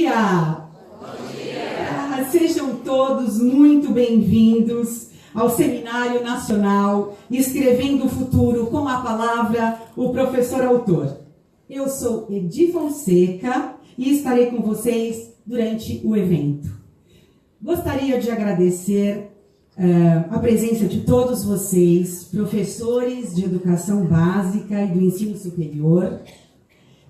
dia! Bom dia! Sejam todos muito bem-vindos ao Seminário Nacional Escrevendo o Futuro com a Palavra, o Professor Autor. Eu sou Edi Fonseca e estarei com vocês durante o evento. Gostaria de agradecer a presença de todos vocês, professores de educação básica e do ensino superior,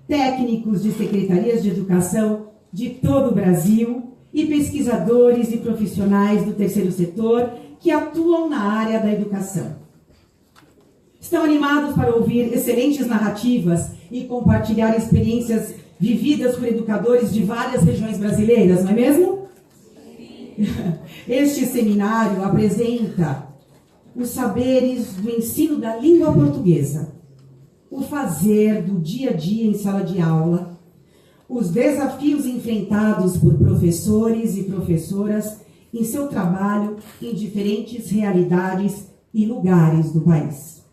técnicos de secretarias de educação de todo o Brasil e pesquisadores e profissionais do terceiro setor que atuam na área da educação. Estão animados para ouvir excelentes narrativas e compartilhar experiências vividas por educadores de várias regiões brasileiras, não é mesmo? Este seminário apresenta os saberes do ensino da língua portuguesa, o fazer do dia a dia em sala de aula, os desafios enfrentados por professores e professoras em seu trabalho em diferentes realidades e lugares do país.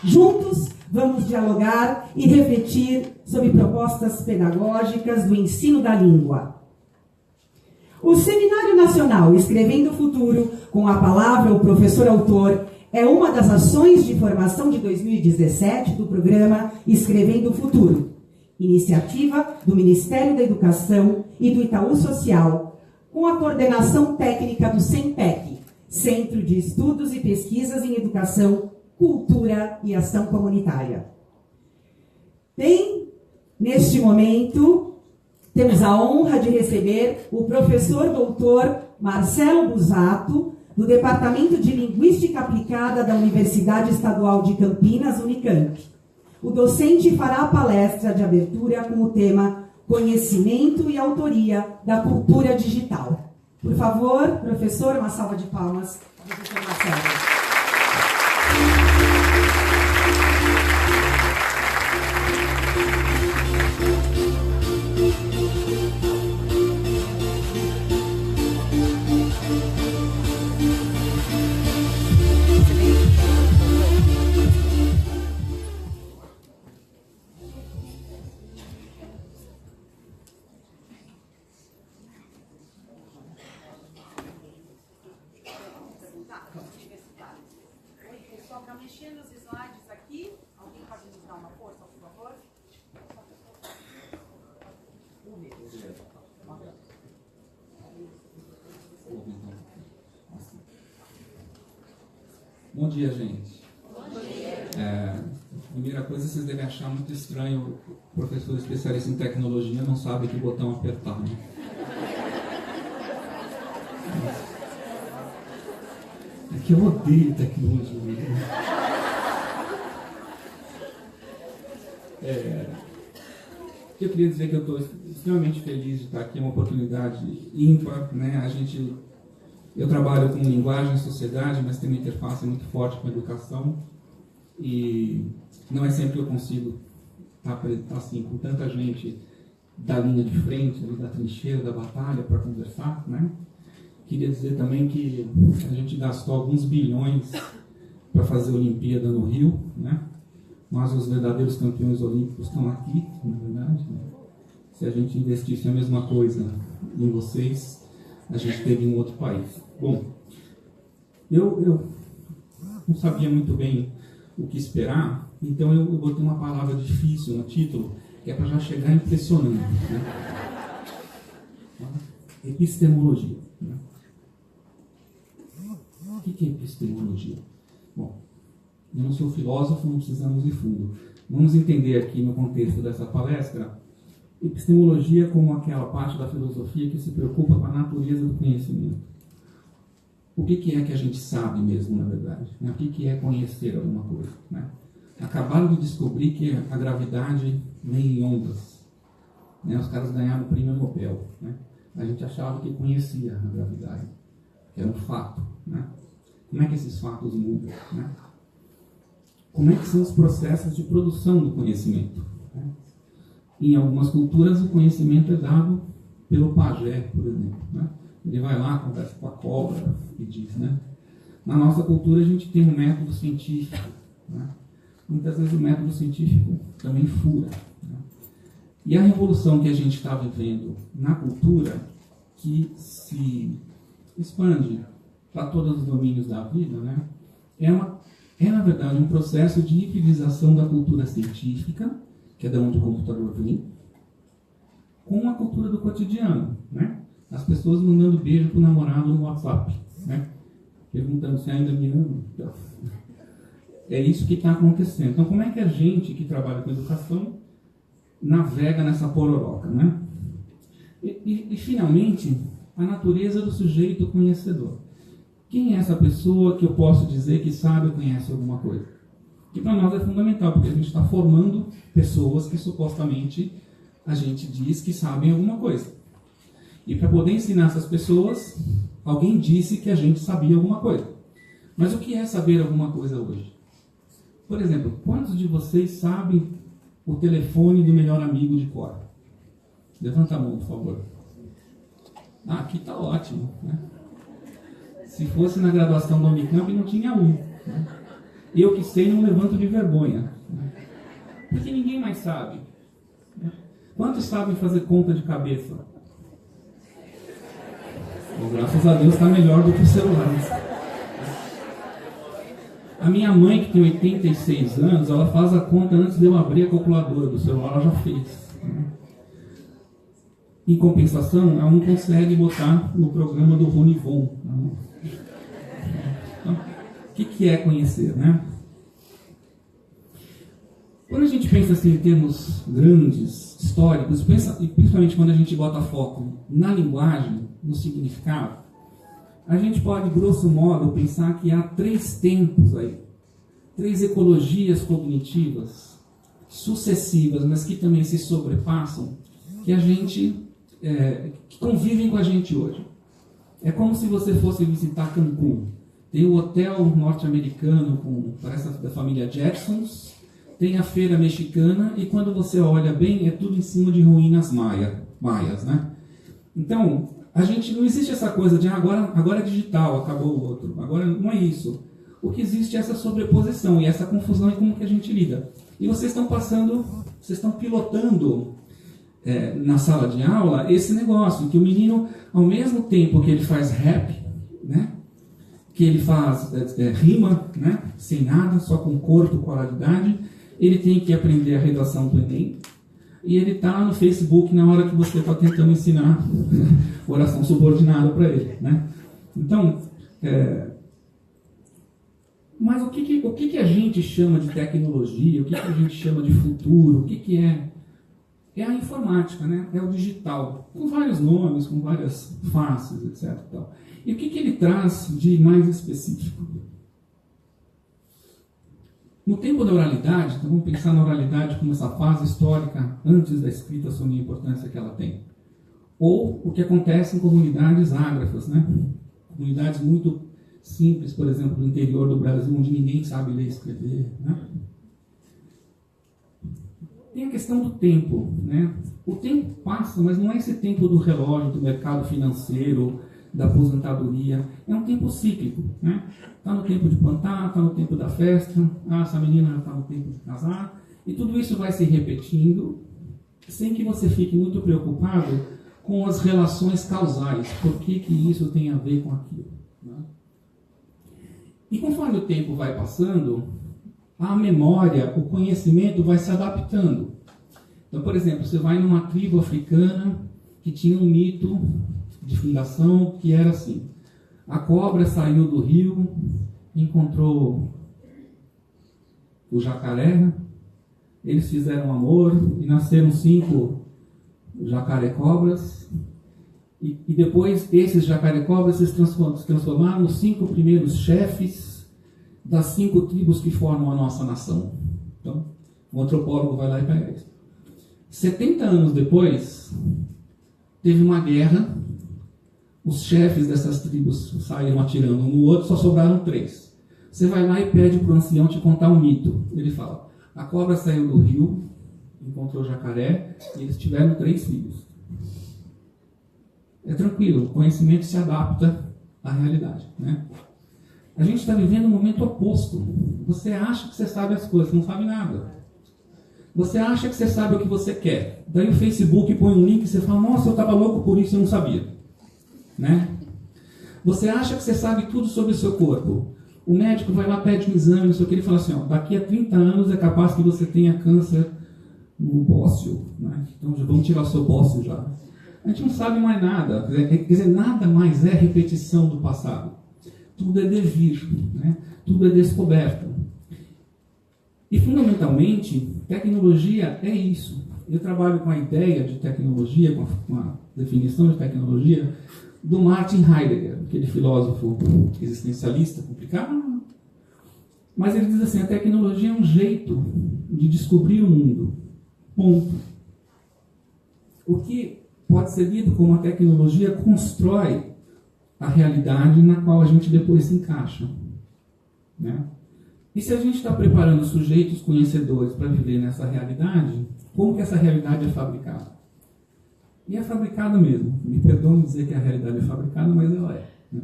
Juntos, vamos dialogar e refletir sobre propostas pedagógicas do ensino da língua. O Seminário Nacional Escrevendo o Futuro com a Palavra, o Professor Autor, é uma das ações de formação de 2017 do programa Escrevendo o Futuro, iniciativa do Ministério da Educação e do Itaú Social, com a coordenação técnica do CENPEC, Centro de Estudos e Pesquisas em Educação, Cultura e Ação Comunitária. Neste momento, temos a honra de receber o professor doutor Marcelo Busato, do Departamento de Linguística Aplicada da Universidade Estadual de Campinas, Unicamp. O docente fará a palestra de abertura com o tema Conhecimento e Autoria da Cultura Digital. Por favor, professor, uma salva de palmas para o professor Marcelo. Mexendo os slides aqui. Alguém pode nos dar uma força, por favor? Bom dia, gente. Bom dia. Primeira coisa, vocês devem achar muito estranho o professor especialista em tecnologia não sabe que botão apertar, né? É que eu odeio tecnologia. Eu queria dizer que eu estou extremamente feliz de estar aqui, é uma oportunidade ímpar, né? Eu trabalho com linguagem e sociedade, mas tenho uma interface muito forte com a educação e não é sempre que eu consigo estar assim, com tanta gente da linha de frente, ali, da trincheira, da batalha, para conversar, né? Queria dizer também que a gente gastou alguns bilhões para fazer a Olimpíada no Rio, né? Mas os verdadeiros campeões olímpicos estão aqui, na verdade. Né? Se a gente investisse a mesma coisa em vocês, a gente teria um outro país. Bom, eu não sabia muito bem o que esperar, então eu botei uma palavra difícil no título, que é para já chegar impressionando. Né? Epistemologia. Né? O que é epistemologia? Bom, eu não sou filósofo, não precisamos ir fundo. Vamos entender aqui no contexto dessa palestra epistemologia como aquela parte da filosofia que se preocupa com a natureza do conhecimento. O que é que a gente sabe mesmo, na verdade? Né? O que é conhecer alguma coisa? Né? Acabaram de descobrir que a gravidade vem em ondas. Né? Os caras ganharam o prêmio Nobel. Né? A gente achava que conhecia a gravidade, que era um fato. Né? Como é que esses fatos mudam? Né? Como é que são os processos de produção do conhecimento? Né? Em algumas culturas, o conhecimento é dado pelo pajé, por exemplo. Né? Ele vai lá, conversa com a cobra e diz. Né? Na nossa cultura, a gente tem um método científico. Né? Muitas vezes o método científico também fura. Né? E a revolução que a gente está vivendo na cultura, que se expande para todos os domínios da vida, né, é na verdade um processo de hibridização da cultura científica, que é da onde o computador vem, com a cultura do cotidiano, né? As pessoas mandando beijo pro namorado no WhatsApp, né? Perguntando se ainda me ama. Então, é isso que está acontecendo. Então, como é que a gente que trabalha com educação navega nessa pororoca, né? E finalmente, a natureza do sujeito conhecedor. Quem é essa pessoa que eu posso dizer que sabe ou conhece alguma coisa? Que para nós é fundamental, porque a gente está formando pessoas que supostamente a gente diz que sabem alguma coisa. E para poder ensinar essas pessoas, alguém disse que a gente sabia alguma coisa. Mas o que é saber alguma coisa hoje? Por exemplo, quantos de vocês sabem o telefone do melhor amigo de cor? Levanta a mão, por favor. Ah, aqui está ótimo, né? Se fosse na graduação da Unicamp, não tinha um. Né? Eu que sei, não levanto de vergonha. Né? Porque ninguém mais sabe. Né? Quantos sabem fazer conta de cabeça? Bom, graças a Deus está melhor do que o celular. A minha mãe, que tem 86 anos, ela faz a conta antes de eu abrir a calculadora do celular, ela já fez. Né? Em compensação, ela não consegue botar no programa do Rony Von. Né? Então, o que é conhecer, né? Quando a gente pensa assim, em termos grandes, históricos, e principalmente quando a gente bota foco na linguagem, no significado, a gente pode, grosso modo, pensar que há 3 tempos aí, 3 ecologias cognitivas sucessivas, mas que também se sobrepassam, que a gente que convivem com a gente hoje. É como se você fosse visitar Cancún. Tem o hotel norte-americano, parece da família Jacksons, tem a feira mexicana, e quando você olha bem, é tudo em cima de ruínas maias, né? Então, a gente não existe essa coisa de agora é digital, acabou o outro. Agora não é isso. O que existe é essa sobreposição e essa confusão em como que a gente lida. E vocês estão pilotando na sala de aula esse negócio, que o menino, ao mesmo tempo que ele faz rap, né, que ele faz rima, né, sem nada, só com corpo, qualidade, ele tem que aprender a redação do Enem, e ele está no Facebook na hora que você está tentando ensinar oração subordinada para ele. Né? Então, mas o que a gente chama de tecnologia, o que a gente chama de futuro, o que é? É a informática, né? É o digital, com vários nomes, com várias faces, etc. E o que ele traz de mais específico? No tempo da oralidade, então vamos pensar na oralidade como essa fase histórica antes da escrita, sobre a importância que ela tem. Ou o que acontece em comunidades ágrafas, né? Comunidades muito simples, por exemplo, no interior do Brasil, onde ninguém sabe ler e escrever. Né? Tem a questão do tempo. Né? O tempo passa, mas não é esse tempo do relógio, do mercado financeiro, da aposentadoria. É um tempo cíclico. Né? Está no tempo de plantar, está no tempo da festa, essa menina já está no tempo de casar. E tudo isso vai se repetindo, sem que você fique muito preocupado com as relações causais. Por que isso tem a ver com aquilo? Né? E conforme o tempo vai passando, a memória, o conhecimento vai se adaptando. Então, por exemplo, você vai numa tribo africana que tinha um mito de fundação que era assim: a cobra saiu do rio, encontrou o jacaré, eles fizeram amor e nasceram 5 jacaré-cobras, e depois esses jacaré-cobras se transformaram nos 5 primeiros chefes das 5 tribos que formam a nossa nação. Então, o antropólogo vai lá e pega isso. 70 anos depois, teve uma guerra, os chefes dessas tribos saíram atirando um no outro, só sobraram 3. Você vai lá e pede para o ancião te contar um mito. Ele fala: a cobra saiu do rio, encontrou o jacaré, e eles tiveram 3 filhos. É tranquilo, o conhecimento se adapta à realidade. Né? A gente está vivendo um momento oposto. Você acha que você sabe as coisas, não sabe nada. Você acha que você sabe o que você quer. Daí o Facebook põe um link e você fala, nossa, eu estava louco por isso e não sabia. Né? Você acha que você sabe tudo sobre o seu corpo. O médico vai lá, pede um exame, não sei o que, ele fala assim, ó, daqui a 30 anos é capaz que você tenha câncer no bócio. Né? Então já vamos tirar o seu bócio já. A gente não sabe mais nada. Quer dizer, nada mais é repetição do passado. Tudo é devir, né? Tudo é descoberta. E, fundamentalmente, tecnologia é isso. Eu trabalho com a ideia de tecnologia, com a definição de tecnologia, do Martin Heidegger, aquele filósofo existencialista complicado. Mas ele diz assim, a tecnologia é um jeito de descobrir o mundo. Ponto. O que pode ser lido como a tecnologia constrói a realidade na qual a gente depois se encaixa. Né? E se a gente está preparando sujeitos conhecedores para viver nessa realidade, como que essa realidade é fabricada? E é fabricada mesmo. Me perdoem dizer que a realidade é fabricada, mas ela é. Né?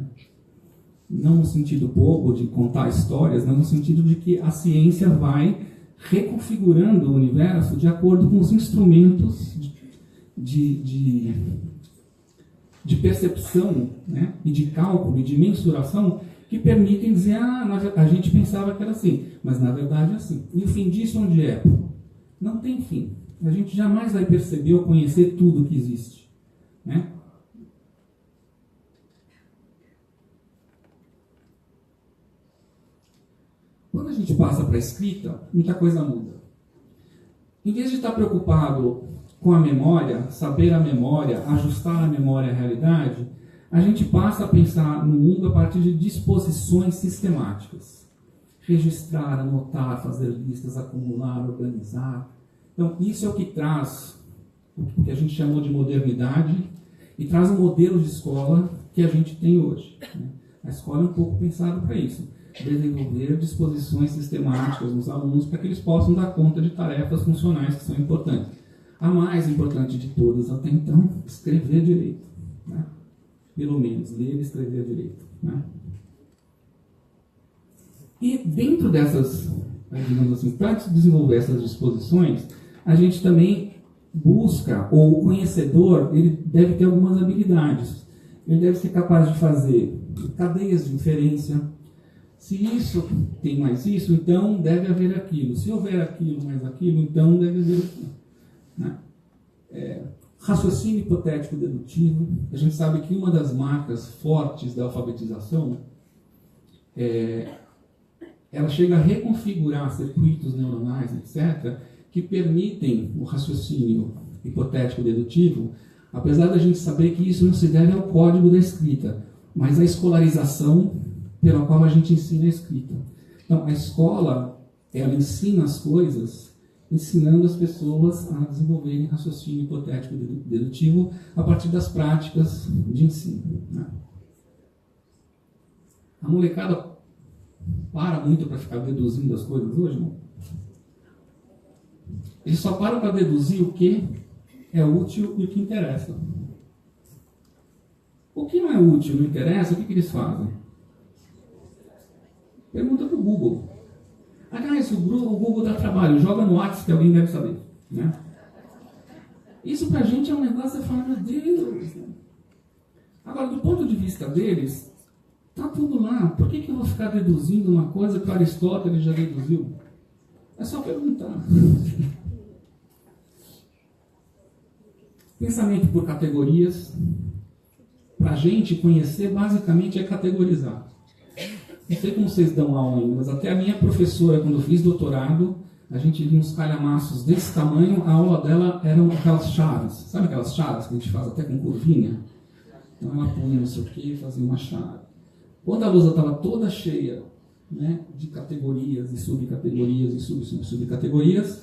Não no sentido bobo de contar histórias, mas no sentido de que a ciência vai reconfigurando o universo de acordo com os instrumentos de percepção, né? E de cálculo e de mensuração que permitem dizer, a gente pensava que era assim, mas na verdade é assim. E o fim disso onde é? Não tem fim. A gente jamais vai perceber ou conhecer tudo que existe. Né? Quando a gente passa para a escrita, muita coisa muda. Em vez de estar preocupado com a memória, saber a memória, ajustar a memória à realidade, a gente passa a pensar no mundo a partir de disposições sistemáticas. Registrar, anotar, fazer listas, acumular, organizar. Então, isso é o que traz o que a gente chamou de modernidade e traz um modelo de escola que a gente tem hoje. Né? A escola é um pouco pensada para isso. Desenvolver disposições sistemáticas nos alunos para que eles possam dar conta de tarefas funcionais que são importantes. A mais importante de todas até então, escrever direito. Né? Pelo menos, ler e escrever direito. Né? E dentro dessas, digamos assim, para desenvolver essas disposições, a gente também busca, ou o conhecedor, ele deve ter algumas habilidades. Ele deve ser capaz de fazer cadeias de inferência. Se isso tem mais isso, então deve haver aquilo. Se houver aquilo mais aquilo, então deve haver aquilo. Né? Raciocínio hipotético dedutivo. A gente sabe que uma das marcas fortes da alfabetização ela chega a reconfigurar circuitos neuronais, etc., que permitem o raciocínio hipotético dedutivo, apesar da gente saber que isso não se deve ao código da escrita, mas à escolarização pela qual a gente ensina a escrita. Então, a escola, ela ensina as coisas, ensinando as pessoas a desenvolverem raciocínio hipotético dedutivo a partir das práticas de ensino. Né? A molecada para muito para ficar deduzindo as coisas hoje, não? Eles só param para deduzir o que é útil e o que interessa. O que não é útil e não interessa, o que eles fazem? Pergunta para o Google. Aliás, o Google dá trabalho, joga no WhatsApp que alguém deve saber. Né? Isso para a gente é um negócio de falar, meu Deus. Né? Agora, do ponto de vista deles, está tudo lá. Por que eu vou ficar deduzindo uma coisa que Aristóteles já deduziu? É só perguntar. Pensamento por categorias. Para a gente conhecer, basicamente, é categorizar. Não sei como vocês dão aula ainda, mas até a minha professora, quando eu fiz doutorado, a gente lia uns calhamaços desse tamanho, a aula dela eram aquelas chaves. Sabe aquelas chaves que a gente faz até com curvinha? Então ela punha não sei o que e fazia uma chave. Quando a lousa estava toda cheia, né, de categorias e subcategorias e subcategorias,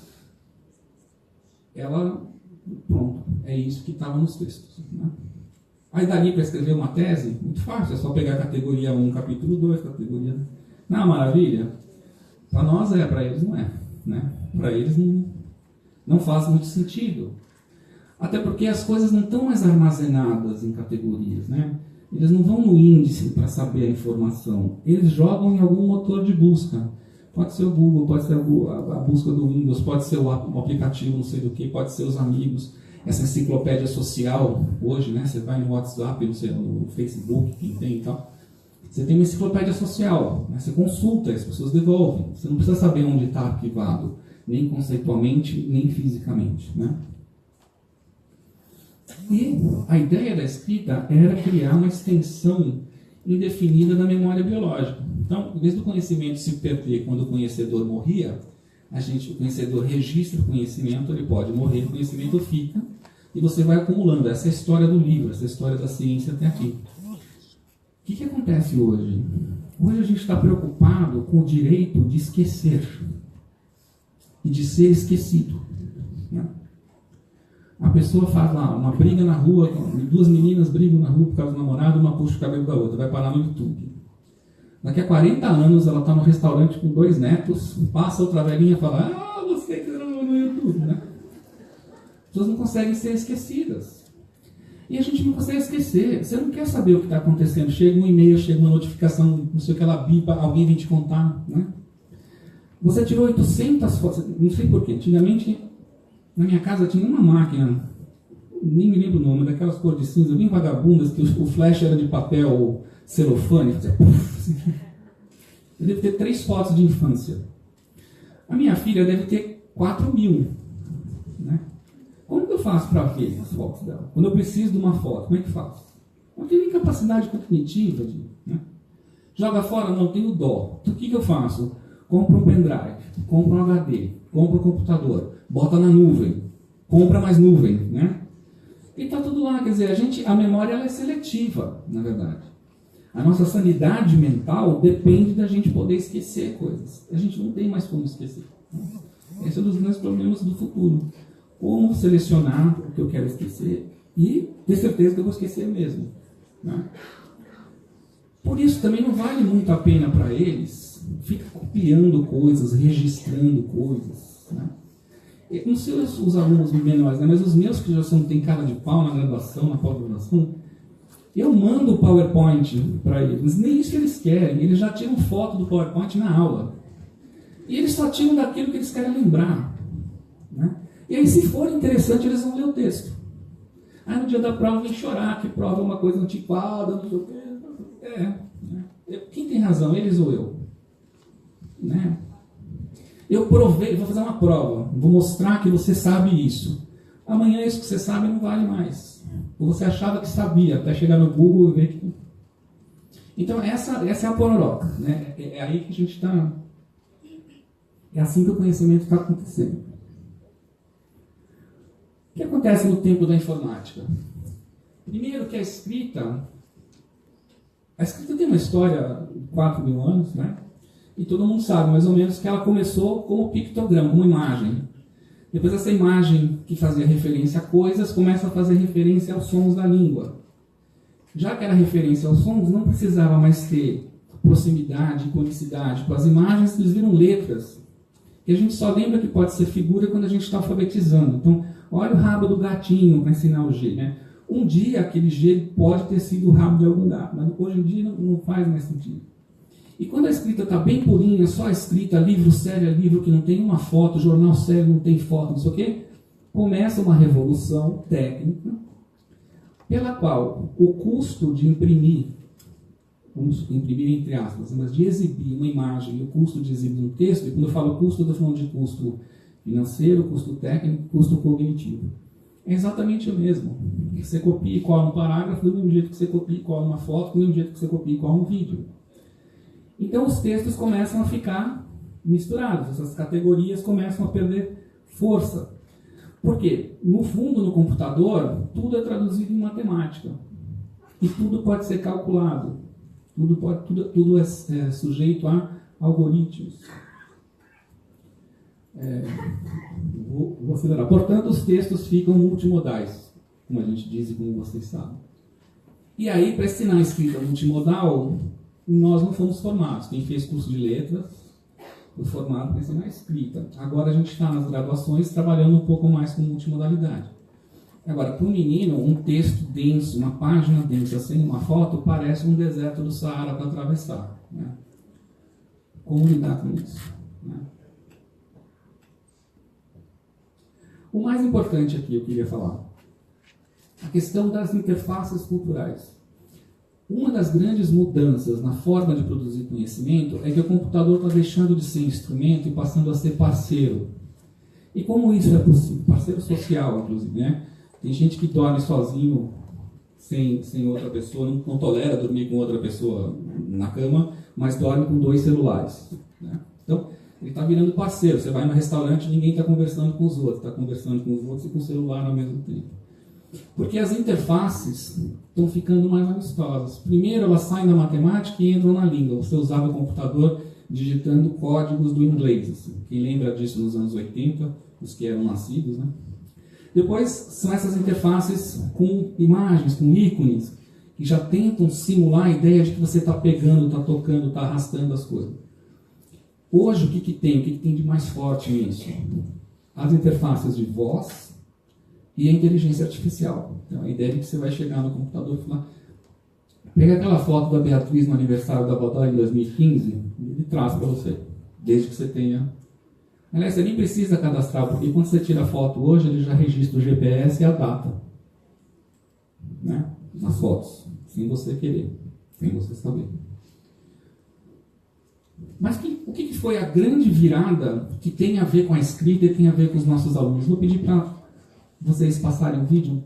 ela, pronto, é isso que estava nos textos. Né? Aí dali para escrever uma tese, muito fácil, é só pegar a categoria 1, capítulo 2, categoria... Não, maravilha? Para nós é, para eles não é. Né? Para eles não faz muito sentido. Até porque as coisas não estão mais armazenadas em categorias. Né? Eles não vão no índice para saber a informação. Eles jogam em algum motor de busca. Pode ser o Google, pode ser a busca do Windows, pode ser o aplicativo, não sei do que, pode ser os amigos. Essa enciclopédia social, hoje, né, você vai no WhatsApp, não sei, no Facebook, quem tem e tal. Você tem uma enciclopédia social, né, você consulta, as pessoas devolvem. Você não precisa saber onde está arquivado, nem conceitualmente, nem fisicamente. Né? E a ideia da escrita era criar uma extensão indefinida da memória biológica. Então, em vez do conhecimento se perder quando o conhecedor morria, o conhecedor registra o conhecimento, ele pode morrer, o conhecimento fica, e você vai acumulando. Essa é a história do livro, essa é a história da ciência até aqui. O que acontece hoje? Hoje a gente está preocupado com o direito de esquecer e de ser esquecido. Né? A pessoa faz lá uma briga na rua, duas meninas brigam na rua por causa do namorado, uma puxa o cabelo da outra, vai parar no YouTube. Daqui a 40 anos ela está no restaurante com 2 netos, passa outra velhinha e fala, você que não no YouTube, né? As pessoas não conseguem ser esquecidas. E a gente não consegue esquecer. Você não quer saber o que está acontecendo. Chega um e-mail, chega uma notificação, não sei o que, ela bipa, alguém vem te contar, né? Você tirou 800 fotos, não sei porquê. Antigamente, na minha casa tinha uma máquina, nem me lembro o nome, daquelas cores de cinza bem vagabundas, que o flash era de papel celofane, fazia puff. Eu devo ter 3 fotos de infância. A minha filha deve ter 4.000. Né? Como que eu faço para ver as fotos dela? Quando eu preciso de uma foto, como é que faço? Não tenho nem capacidade cognitiva. Né? Joga fora? Não, tenho dó. Então o que eu faço? Compro um pendrive, compro um HD, compro um computador, bota na nuvem, compra mais nuvem. Né? E está tudo lá. Quer dizer, a memória ela é seletiva, na verdade. A nossa sanidade mental depende da gente poder esquecer coisas. A gente não tem mais como esquecer. Esse é um dos grandes problemas do futuro. Como selecionar o que eu quero esquecer e ter certeza que eu vou esquecer mesmo. Né? Por isso também não vale muito a pena para eles ficar copiando coisas, registrando coisas. Né? Eu não sei os alunos menores, né? Mas os meus que já têm cara de pau na graduação, na pós-graduação, eu mando o PowerPoint para eles, mas nem isso que eles querem. Eles já tiram foto do PowerPoint na aula. E eles só tiram daquilo que eles querem lembrar. Né? E aí, se for interessante, eles vão ler o texto. Aí, no dia da prova, vem chorar, que prova é uma coisa antiquada, não sei o quê. Né? Quem tem razão, eles ou eu? Né? Eu provei, vou fazer uma prova, vou mostrar que você sabe isso. Amanhã, isso que você sabe não vale mais. Ou você achava que sabia, até chegar no Google e ver que... Então, essa é a pororoca. Né? É aí que a gente está... É assim que o conhecimento está acontecendo. O que acontece no tempo da informática? Primeiro que a escrita tem uma história de 4.000 anos, né? E todo mundo sabe mais ou menos que ela começou como pictograma, como imagem. Depois essa imagem que fazia referência a coisas começa a fazer referência aos sons da língua. Já que era referência aos sons, não precisava mais ter proximidade, iconicidade. Com as imagens, eles viram letras. E a gente só lembra que pode ser figura quando a gente está alfabetizando. Então, olha o rabo do gatinho para ensinar o G. Né? Um dia, aquele G pode ter sido o rabo de algum gato, mas hoje em dia não faz mais sentido. E quando a escrita está bem purinha, só a escrita, livro sério é livro que não tem uma foto, jornal sério não tem foto, não sei o quê, começa uma revolução técnica pela qual o custo de imprimir, vamos imprimir entre aspas, mas de exibir uma imagem e o custo de exibir um texto, e quando eu falo custo, eu estou falando de custo financeiro, custo técnico, custo cognitivo. É exatamente o mesmo. Você copia e cola um parágrafo do mesmo jeito que você copia e cola uma foto, do mesmo jeito que você copia e cola um vídeo. Então os textos começam a ficar misturados, essas categorias começam a perder força. Por quê? No fundo, no computador, tudo é traduzido em matemática. E tudo pode ser calculado. Tudo é sujeito a algoritmos. Vou acelerar. Portanto, os textos ficam multimodais, como a gente diz e como vocês sabem. E aí, para ensinar a escrita multimodal, nós não fomos formados. Quem fez curso de letras foi formado para ensinar a escrita. Agora a gente está nas graduações trabalhando um pouco mais com multimodalidade. Agora, para um menino, um texto denso, uma página densa, sem uma foto, parece um deserto do Saara para atravessar. Né? Como lidar com isso? né? O mais importante aqui eu queria falar, a questão das interfaces culturais. Uma das grandes mudanças na forma de produzir conhecimento é que o computador está deixando de ser instrumento e passando a ser parceiro. E como isso é possível? Parceiro social, inclusive, né? Tem gente que dorme sozinho, sem outra pessoa, não tolera dormir com outra pessoa na cama, mas dorme com 2 celulares, né? Então, ele está virando parceiro. Você vai no restaurante e ninguém está conversando com os outros, está conversando com os outros e com o celular ao mesmo tempo. Porque as interfaces estão ficando mais amistosas. Primeiro, elas saem da matemática e entram na língua. Você usava o computador digitando códigos do inglês. Assim. Quem lembra disso nos anos 80, os que eram nascidos, né? Depois, são essas interfaces com imagens, com ícones, que já tentam simular a ideia de que você está pegando, está tocando, está arrastando as coisas. Hoje, o que tem? O que tem de mais forte nisso? As interfaces de voz e a inteligência artificial. Então, a ideia é que você vai chegar no computador e falar... Pega aquela foto da Beatriz no aniversário da Bodó em 2015 e ele traz para você, desde que você tenha... Aliás, você nem precisa cadastrar, porque quando você tira a foto hoje, ele já registra o GPS e a data, né? Nas fotos, sem você querer, sem você saber. Mas o que foi a grande virada que tem a ver com a escrita e tem a ver com os nossos alunos? Vou pedir para vocês passarem o vídeo.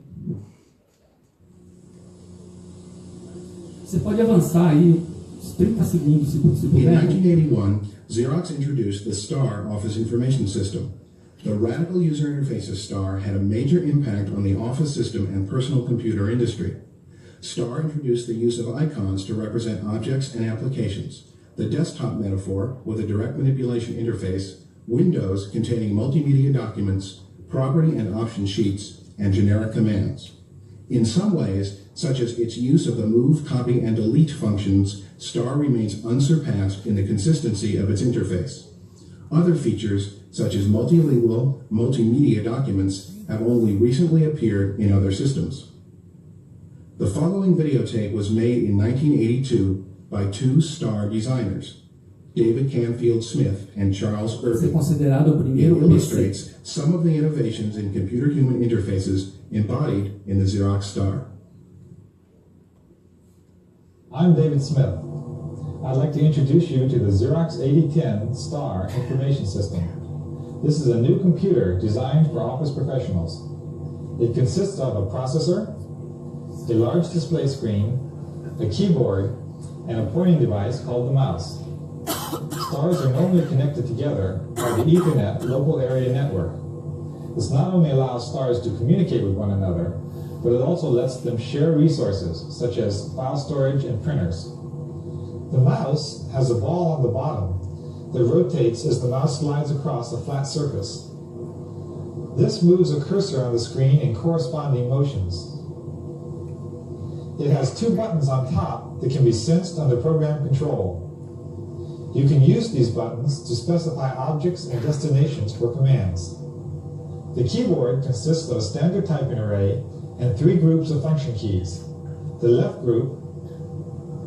Você pode avançar aí uns 30 segundos, se puder. In 1981, Xerox introduced the STAR Office Information System. The radical user interface of STAR had a major impact on the office system and personal computer industry. STAR introduced the use of icons to represent objects and applications, the desktop metaphor with a direct manipulation interface, Windows containing multimedia documents, property and option sheets, and generic commands. In some ways, such as its use of the move, copy, and delete functions, STAR remains unsurpassed in the consistency of its interface. Other features, such as multilingual, multimedia documents, have only recently appeared in other systems. The following videotape was made in 1982 by 2 STAR designers, David Canfield Smith and Charles Irving. It illustrates some of the innovations in computer-human interfaces embodied in the Xerox STAR. I'm David Smith. I'd like to introduce you to the Xerox 8010 STAR Information System. This is a new computer designed for office professionals. It consists of a processor, a large display screen, a keyboard, and a pointing device called the mouse. STARs are normally connected together by the Ethernet local area network. This not only allows STARs to communicate with one another, but it also lets them share resources, such as file storage and printers. The mouse has a ball on the bottom that rotates as the mouse slides across a flat surface. This moves a cursor on the screen in corresponding motions. It has 2 buttons on top that can be sensed under program control. You can use these buttons to specify objects and destinations for commands. The keyboard consists of a standard typing array and 3 groups of function keys. The left group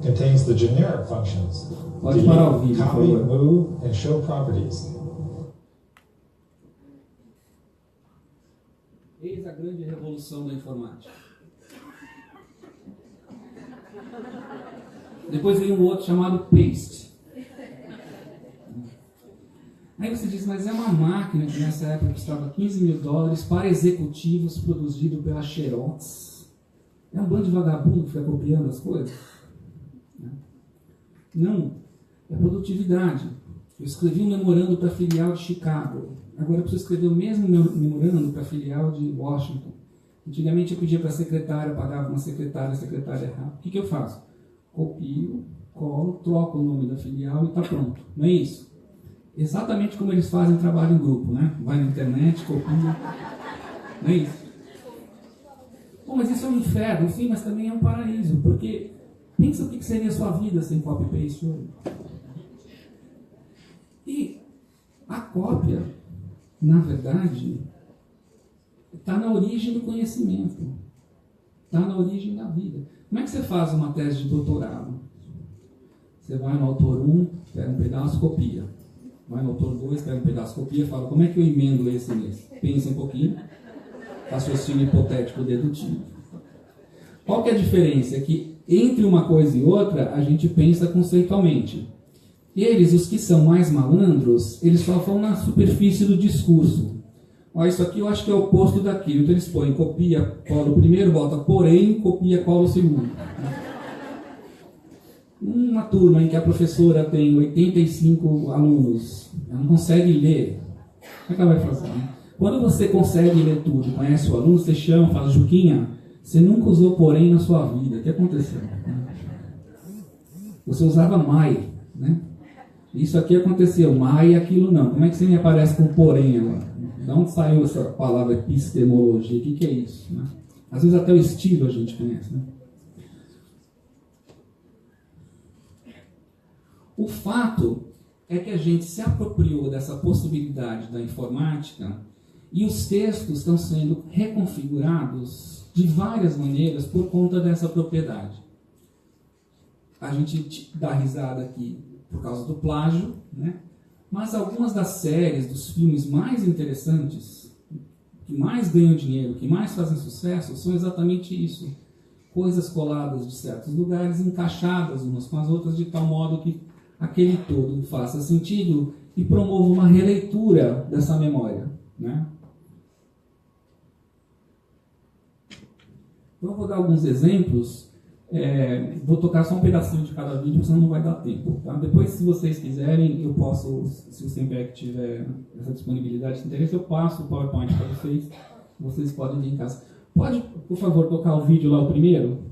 contains the generic functions: delete, copy, move, and show properties. Eis a grande revolução da informática. Depois veio um outro chamado Paste. Aí você diz, mas é uma máquina que nessa época custava $15 mil para executivos, produzido pela Xerox. É um bando de vagabundo que fica copiando as coisas? Não, é produtividade. Eu escrevi um memorando para a filial de Chicago. Agora eu preciso escrever o mesmo memorando para a filial de Washington. Antigamente eu pedia para a secretária, pagava uma secretária, a secretária errava. O que eu faço? Copio, colo, troco o nome da filial e está pronto. Não é isso? Exatamente como eles fazem trabalho em grupo, né? Vai na internet, copia. Não é isso? Bom, mas isso é um inferno, sim, mas também é um paraíso, porque pensa o que seria a sua vida sem copy-paste hoje. E a cópia, na verdade, está na origem do conhecimento, está na origem da vida. Como é que você faz uma tese de doutorado? Você vai no autor 1, pega um pedaço, copia. vai no autor 2, pega um pedaço, copia e fala, como é que eu emendo esse nesse? Pensa um pouquinho, raciocínio hipotético dedutivo. Qual que é a diferença? É que entre uma coisa e outra, a gente pensa conceitualmente. Eles, os que são mais malandros, eles só vão na superfície do discurso. Olha, isso aqui eu acho que é o oposto daquilo. Então eles põem, copia, cola o primeiro, bota porém, copia, cola o segundo. Uma turma em que a professora tem 85 alunos, ela não consegue ler, como é que ela vai fazer? Né? Quando você consegue ler tudo, conhece o aluno, você chama, fala, Juquinha, você nunca usou porém na sua vida. O que aconteceu? Você usava mai, né? Isso aqui aconteceu, mai e aquilo não. Como é que você me aparece com porém agora? De onde saiu essa palavra epistemologia? O que é isso? Né? Às vezes até o estilo a gente conhece. Né? O fato é que a gente se apropriou dessa possibilidade da informática e os textos estão sendo reconfigurados de várias maneiras por conta dessa propriedade. A gente dá risada aqui por causa do plágio, né? Mas algumas das séries, dos filmes mais interessantes, que mais ganham dinheiro, que mais fazem sucesso, são exatamente isso. Coisas coladas de certos lugares, encaixadas umas com as outras, de tal modo que aquele todo faça sentido e promova uma releitura dessa memória, né? Então, eu vou dar alguns exemplos. Vou tocar só um pedacinho de cada vídeo, senão não vai dar tempo. Tá? Depois, se vocês quiserem, eu posso, se o Sempec tiver essa disponibilidade, esse interesse, eu passo o PowerPoint para vocês. Vocês podem vir em casa. Pode, por favor, tocar o vídeo lá, o primeiro?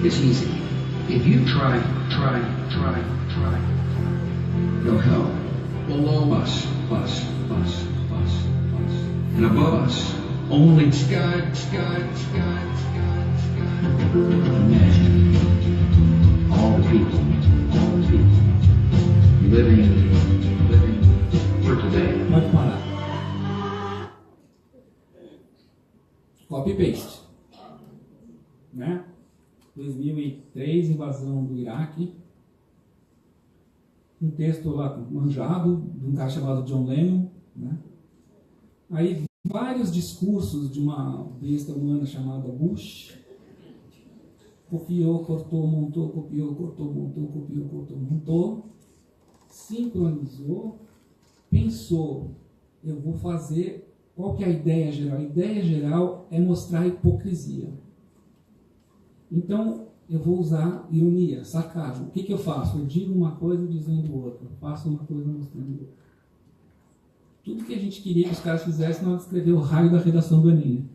It's easy. If you try, no hell. Below us, and above us, only sky. Imagine all the people living for today. Pode parar. Copy-paste. Né? 2003, invasão do Iraque. Um texto lá manjado, de um cara chamado John Lennon. Né? Aí, vários discursos de uma besta humana chamada Bush. Copiou, cortou, montou, copiou, cortou, montou, copiou, cortou, montou. Sincronizou. Pensou, eu vou fazer... Qual que é a ideia geral? A ideia geral é mostrar a hipocrisia. Então, eu vou usar ironia, sarcasmo. O que eu faço? Eu digo uma coisa dizendo outra. Eu faço uma coisa mostrando outra. Tudo que a gente queria que os caras fizessem na hora de escrever o raio da redação do Enem.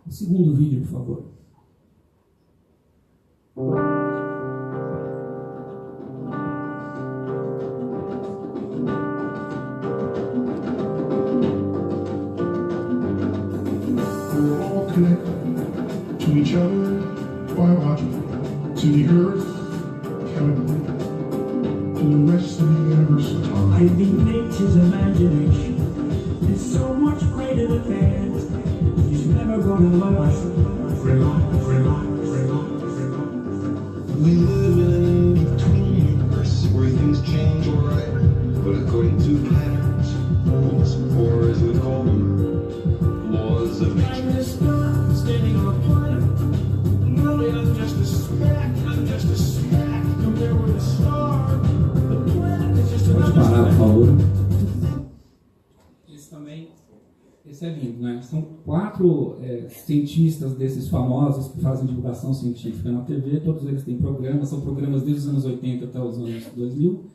O segundo vídeo, por favor. To each other, biologically, to the earth, chemically, to the rest of the universe. I think nature's imagination is so much greater than man's. He's never gonna let us relax. We live in an in-between universe where things change alright, but according to patterns, rules, or as we call them, laws of nature. I'm just standing on a planet. Really, I'm just a speck compared with a star. The planet is just Pode another parar, por speck. favor. Esse é lindo, né? São 4 cientistas desses famosos que fazem divulgação científica na TV. Todos eles têm programas, são programas desde os anos 80 até os anos 2000.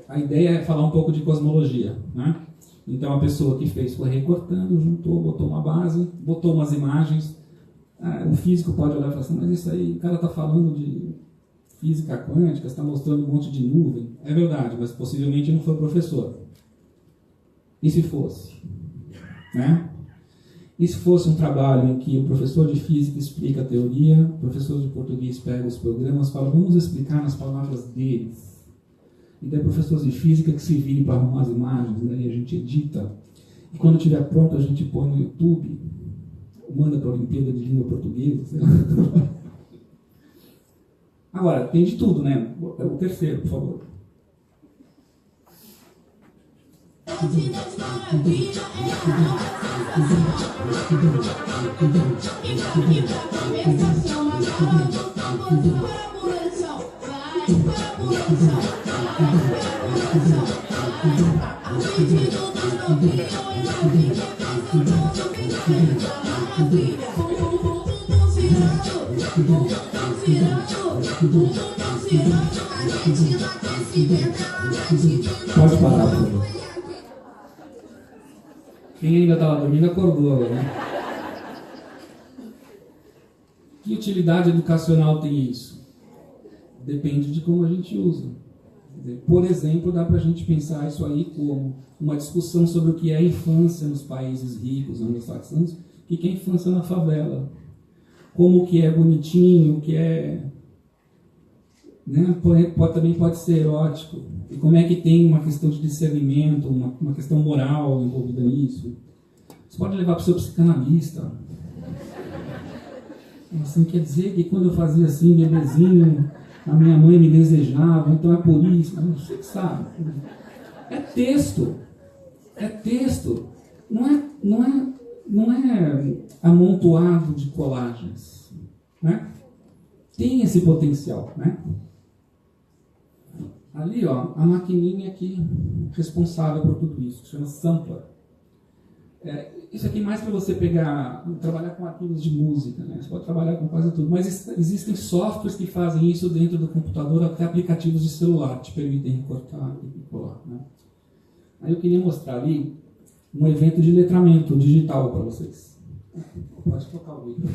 A ideia é falar um pouco de cosmologia, né? Então a pessoa que fez foi recortando, juntou, botou uma base, botou umas imagens. O físico pode olhar e falar assim, mas isso aí, o cara está falando de física quântica, está mostrando um monte de nuvem. É verdade, mas possivelmente não foi o professor. E se fosse? Né? E se fosse um trabalho em que o professor de física explica a teoria, o professor de português pega os programas e fala, vamos explicar nas palavras deles. E daí professores de física que se virem para arrumar as imagens, daí a gente edita. E quando estiver pronto a gente põe no YouTube, manda para a Olimpíada de Língua Portuguesa, sei lá. Agora, tem de tudo, né? O terceiro, por favor. Pode parar, por favor. Quem ainda estava dormindo acordou agora, né? Que utilidade educacional tem isso? Depende de como a gente usa. Por exemplo, dá para a gente pensar isso aí como uma discussão sobre o que é a infância nos países ricos, anglo-saxões, e o que é a infância na favela. Como o que é bonitinho, o que é... Né? Também pode ser erótico. E como é que tem uma questão de discernimento, uma questão moral envolvida nisso. Você pode levar para o seu psicanalista. Assim, quer dizer que quando eu fazia assim, bebezinho, a minha mãe me desejava, então é por isso. Você que sabe. É texto. É texto. Não é amontoado de colagens. Né? Tem esse potencial, né? Ali, ó, a maquininha aqui responsável por tudo isso, que chama Sampler. Isso aqui é mais para você trabalhar com arquivos de música, né? Você pode trabalhar com quase tudo, mas existem softwares que fazem isso dentro do computador, até aplicativos de celular, que te permitem recortar e colar, né? Aí eu queria mostrar ali um evento de letramento digital para vocês. Pode colocar o vídeo.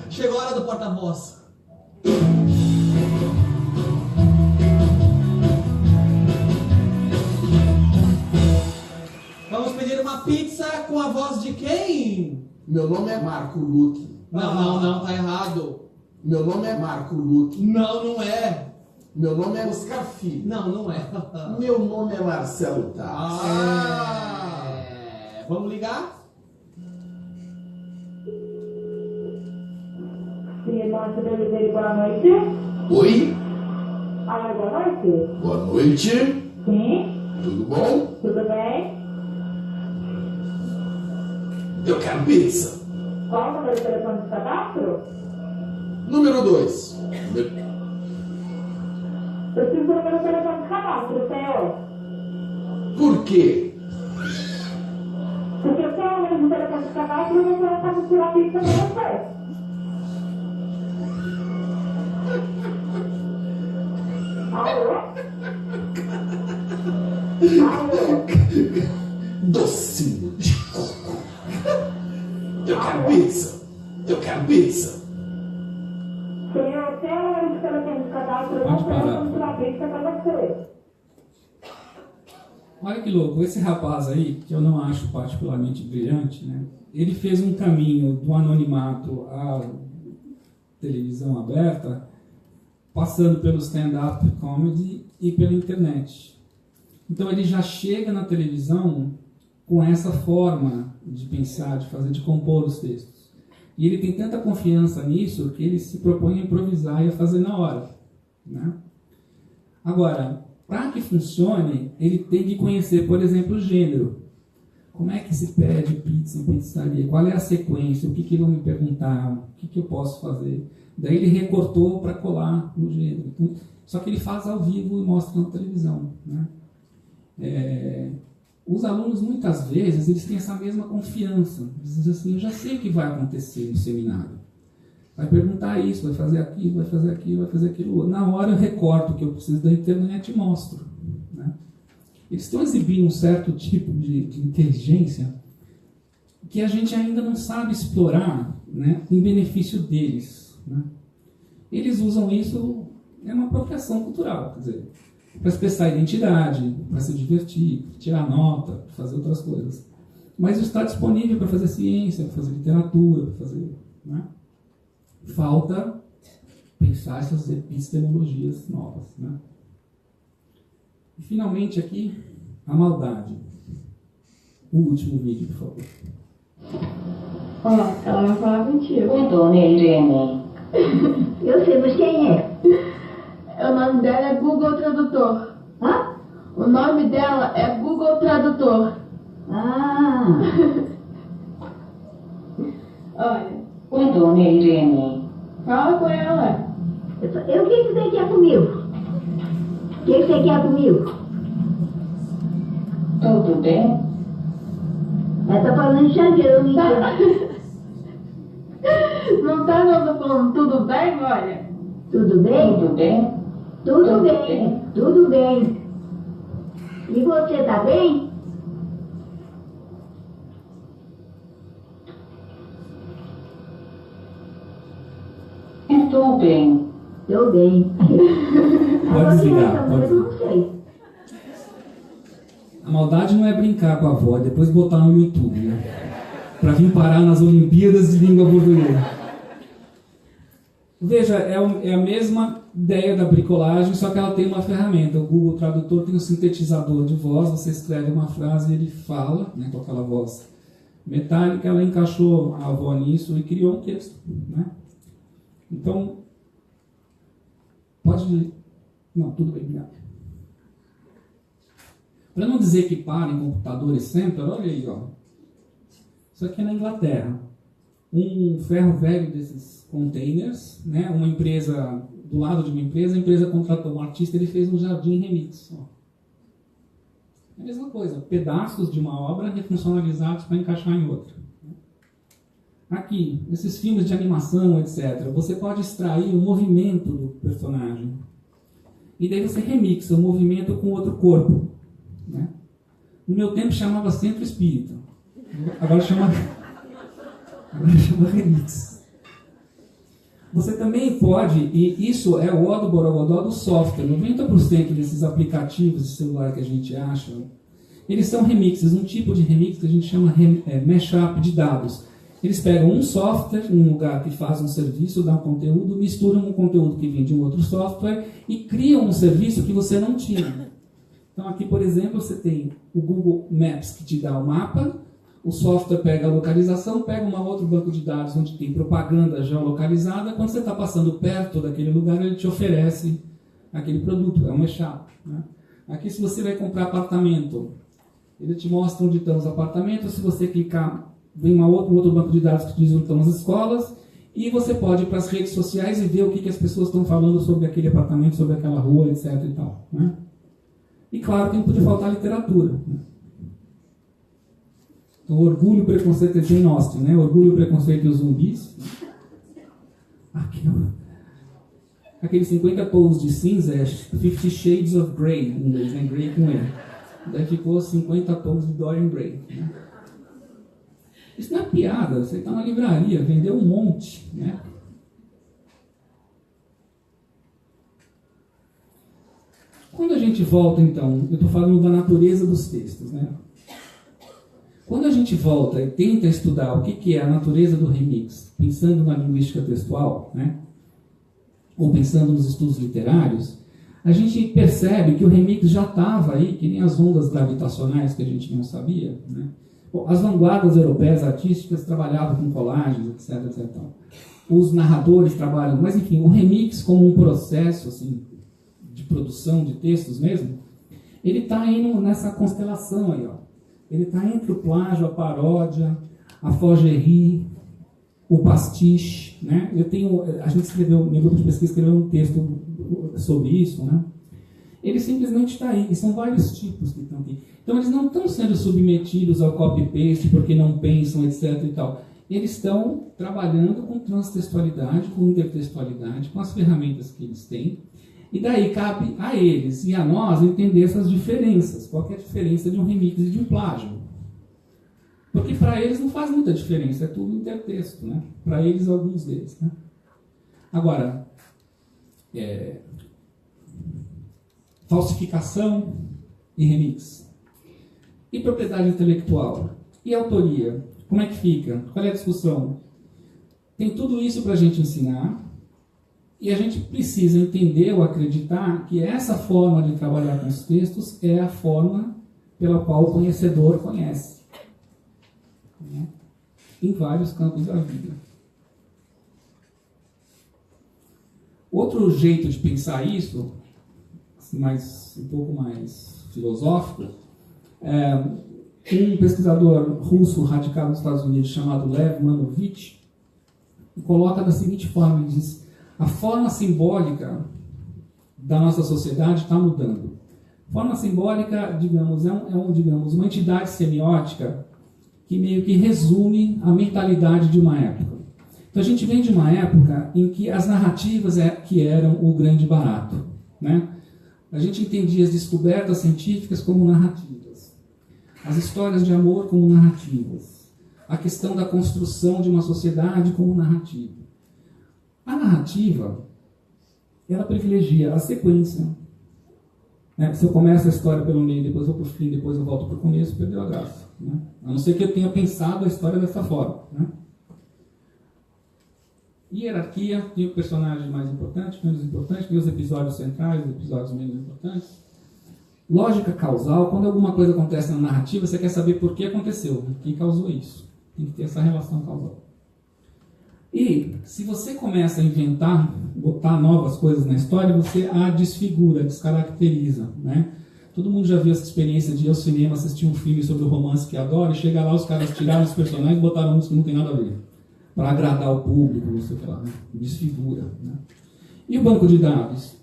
Chegou a hora do porta-voz. Vamos pedir uma pizza com a voz de quem? Meu nome é Marco Luque. Não, tá errado. Meu nome é Marco Luque. Não é. Meu nome é Oscar Filho. Não é. Meu nome é Marcelo Taz. Vamos ligar? Nossa Delivery, boa noite. Oi, Alô, boa noite. boa noite. Sim, Tudo bom? tudo bem? Eu quero pizza. Qual o número de telefone de cadastro? Número 2. Preciso do número de telefone de cadastro, senhor. Por quê? Porque o seu número de telefone de cadastro não vai fazer tirar pizza pra você. Alô? Alô? Docinho de coco. Eu quero pizza. Eu quero pizza. Senhor, seu número de telefone de cadastro Pode não parar. vai tirar pizza pra você. Olha que louco, esse rapaz aí, que eu não acho particularmente brilhante, né? Ele fez um caminho do anonimato à televisão aberta, passando pelo stand-up comedy e pela internet. Então ele já chega na televisão com essa forma de pensar, de fazer, de compor os textos. E ele tem tanta confiança nisso que ele se propõe a improvisar e a fazer na hora, né? Agora, para que funcione, ele tem que conhecer, por exemplo, o gênero. Como é que se pede pizza em pizzaria? Qual é a sequência? O que vão me perguntar? O que eu posso fazer? Daí ele recortou para colar no gênero. Então, só que ele faz ao vivo e mostra na televisão, né? Os alunos, muitas vezes, eles têm essa mesma confiança. Eles dizem assim, eu já sei o que vai acontecer no seminário. Vai perguntar isso, vai fazer aquilo, vai fazer aquilo, vai fazer aquilo. Na hora eu recorto o que eu preciso da internet e mostro, né? eles estão exibindo um certo tipo de inteligência que a gente ainda não sabe explorar, né, em benefício deles. Né? Eles usam isso, é uma apropriação cultural, quer dizer, para expressar identidade, para se divertir, para tirar nota, para fazer outras coisas. Mas está disponível para fazer ciência, para fazer literatura, para fazer... Né? Falta pensar essas epistemologias novas. Né? E finalmente aqui, a maldade. O último vídeo, por favor. Ó, ela vai falar contigo. Dona Irene. Eu sei, mas quem é? O nome dela é Google Tradutor. Hã? O nome dela é Google Tradutor. Ah. Olha. Oi, Dona Irene. Fala com ela. O que você quer comigo? O que você quer comigo? Tudo bem? Ela tá falando xangueiro, eu não entendo. Não tá não, tô falando tudo bem, olha. Tudo bem? Tudo bem? Tudo bem, tudo bem. E você tá bem? Estou bem. Estou bem. Pode desligar. Eu não sei. A maldade não é brincar com a avó, é depois botar no YouTube, né? Para vir parar nas Olimpíadas de língua portuguesa. Veja, é a mesma ideia da bricolagem, só que ela tem uma ferramenta. O Google Tradutor tem um sintetizador de voz, você escreve uma frase e ele fala, né, com aquela voz metálica, ela encaixou a avó nisso e criou um texto. Né? Então, pode... Não, tudo bem, obrigado. Para não dizer que para em computadores sempre, olha aí, ó. Isso aqui é na Inglaterra. Um ferro velho desses containers, né? Uma empresa, do lado de uma empresa, a empresa contratou um artista, ele fez um jardim remix. Ó. É a mesma coisa, pedaços de uma obra refuncionalizados para encaixar em outra. Aqui, esses filmes de animação, etc., você pode extrair o movimento do personagem. E daí você remixa o movimento com outro corpo. Né? No meu tempo chamava Centro Espírita. Agora chama remix. Você também pode, e isso é o ó do borogodó do software, 90% desses aplicativos de celular que a gente acha, eles são remixes, um tipo de remix que a gente chama mashup de dados. Eles pegam um software, um lugar que faz um serviço, dá um conteúdo, misturam um conteúdo que vem de um outro software e criam um serviço que você não tinha. Então aqui, por exemplo, você tem o Google Maps que te dá o mapa, o software pega a localização, pega um outro banco de dados onde tem propaganda geolocalizada, quando você está passando perto daquele lugar, ele te oferece aquele produto, é um mashup. Né? Aqui, se você vai comprar apartamento, ele te mostra onde estão os apartamentos, se você clicar, vem outro banco de dados que diz onde estão as escolas, e você pode ir para as redes sociais e ver o que as pessoas estão falando sobre aquele apartamento, sobre aquela rua, etc. E tal, né? E claro que não podia faltar literatura. Né? Então, Orgulho, Preconceito e Jane Austen, né? Orgulho, Preconceito e os Zumbis. Aqueles 50 tons de cinza é 50 Shades of Grey, em inglês, né? Grey com E. Daí ficou 50 tons de Dorian Gray. Né? Isso não é piada, você está na livraria, vendeu um monte. Né? Quando a gente volta, então, eu estou falando da natureza dos textos, né? Quando a gente volta e tenta estudar o que é a natureza do remix, pensando na linguística textual, né? Ou pensando nos estudos literários, a gente percebe que o remix já estava aí, que nem as ondas gravitacionais que a gente não sabia, né? Bom, as vanguardas europeias artísticas trabalhavam com colagens, etc, etc. Os narradores trabalham, mas enfim, o remix como um processo assim, de produção de textos mesmo, ele está indo nessa constelação aí, ó. Ele está entre o plágio, a paródia, a forgerie, o pastiche, né? A gente escreveu, meu grupo de pesquisa escreveu um texto sobre isso, né? Ele simplesmente está aí, e são vários tipos que estão aqui. Então eles não estão sendo submetidos ao copy-paste porque não pensam, etc. e tal. Eles estão trabalhando com transtextualidade, com intertextualidade, com as ferramentas que eles têm, E daí cabe a eles e a nós entender essas diferenças. Qual que é a diferença de um remix e de um plágio? Porque para eles não faz muita diferença, é tudo intertexto, né? Para eles, alguns deles, né? Agora, falsificação e remix. E propriedade intelectual? E autoria? Como é que fica? Qual é a discussão? Tem tudo isso para a gente ensinar e a gente precisa entender ou acreditar que essa forma de trabalhar com os textos é a forma pela qual o conhecedor conhece. Né? Em vários campos da vida. Outro jeito de pensar isso, um pouco mais filosófico, um pesquisador russo radicado nos Estados Unidos chamado Lev Manovich coloca da seguinte forma, ele diz: a forma simbólica da nossa sociedade está mudando. Forma simbólica, digamos, digamos, uma entidade semiótica que meio que resume a mentalidade de uma época. Então a gente vem de uma época em que as narrativas que eram o grande barato, né? A gente entendia as descobertas científicas como narrativas, as histórias de amor como narrativas, a questão da construção de uma sociedade como narrativa. A narrativa, ela privilegia a sequência. Né? Se eu começo a história pelo meio, depois eu vou para o fim, depois eu volto para o começo, perdeu a graça. Né? A não ser que eu tenha pensado a história dessa forma. Né? Hierarquia, tem o personagem mais importante, menos importante, tem os episódios centrais, os episódios menos importantes. Lógica causal, quando alguma coisa acontece na narrativa, você quer saber por que aconteceu, quem causou isso. Tem que ter essa relação causal. E se você começa a inventar, botar novas coisas na história, você a desfigura, descaracteriza. Né? Todo mundo já viu essa experiência de ir ao cinema, assistir um filme sobre o romance que adora, e chega lá, os caras tiraram os personagens e botaram música que não tem nada a ver. Para agradar o público, não sei o que lá, né? Desfigura. Né? E o banco de dados?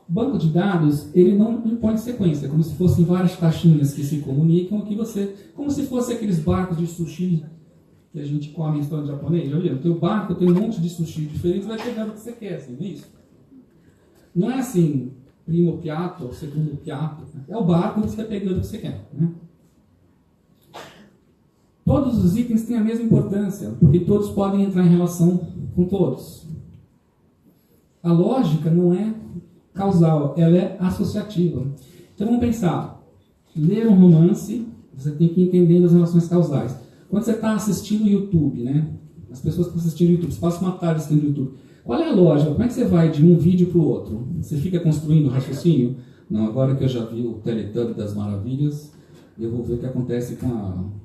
O banco de dados, ele não impõe sequência, como se fossem várias caixinhas que se comunicam, como se fossem aqueles barcos de sushi que a gente come em restaurante japonês. Já viram? Tem o barco, tem um monte de sushi diferentes, vai pegando o que você quer, assim, não é isso? Não é assim, primo piatto, segundo piatto. Né? É o barco que você vai pegando o que você quer. Né? Todos os itens têm a mesma importância, porque todos podem entrar em relação com todos. A lógica não é causal, ela é associativa. Então vamos pensar, ler um romance, você tem que entender as relações causais. Quando você está assistindo o YouTube, né? As pessoas que estão assistindo o YouTube, você passa uma tarde assistindo o YouTube. Qual é a lógica? Como é que você vai de um vídeo para o outro? Você fica construindo raciocínio? Não, agora que eu já vi o Teletubbies das Maravilhas, eu vou ver o que acontece com a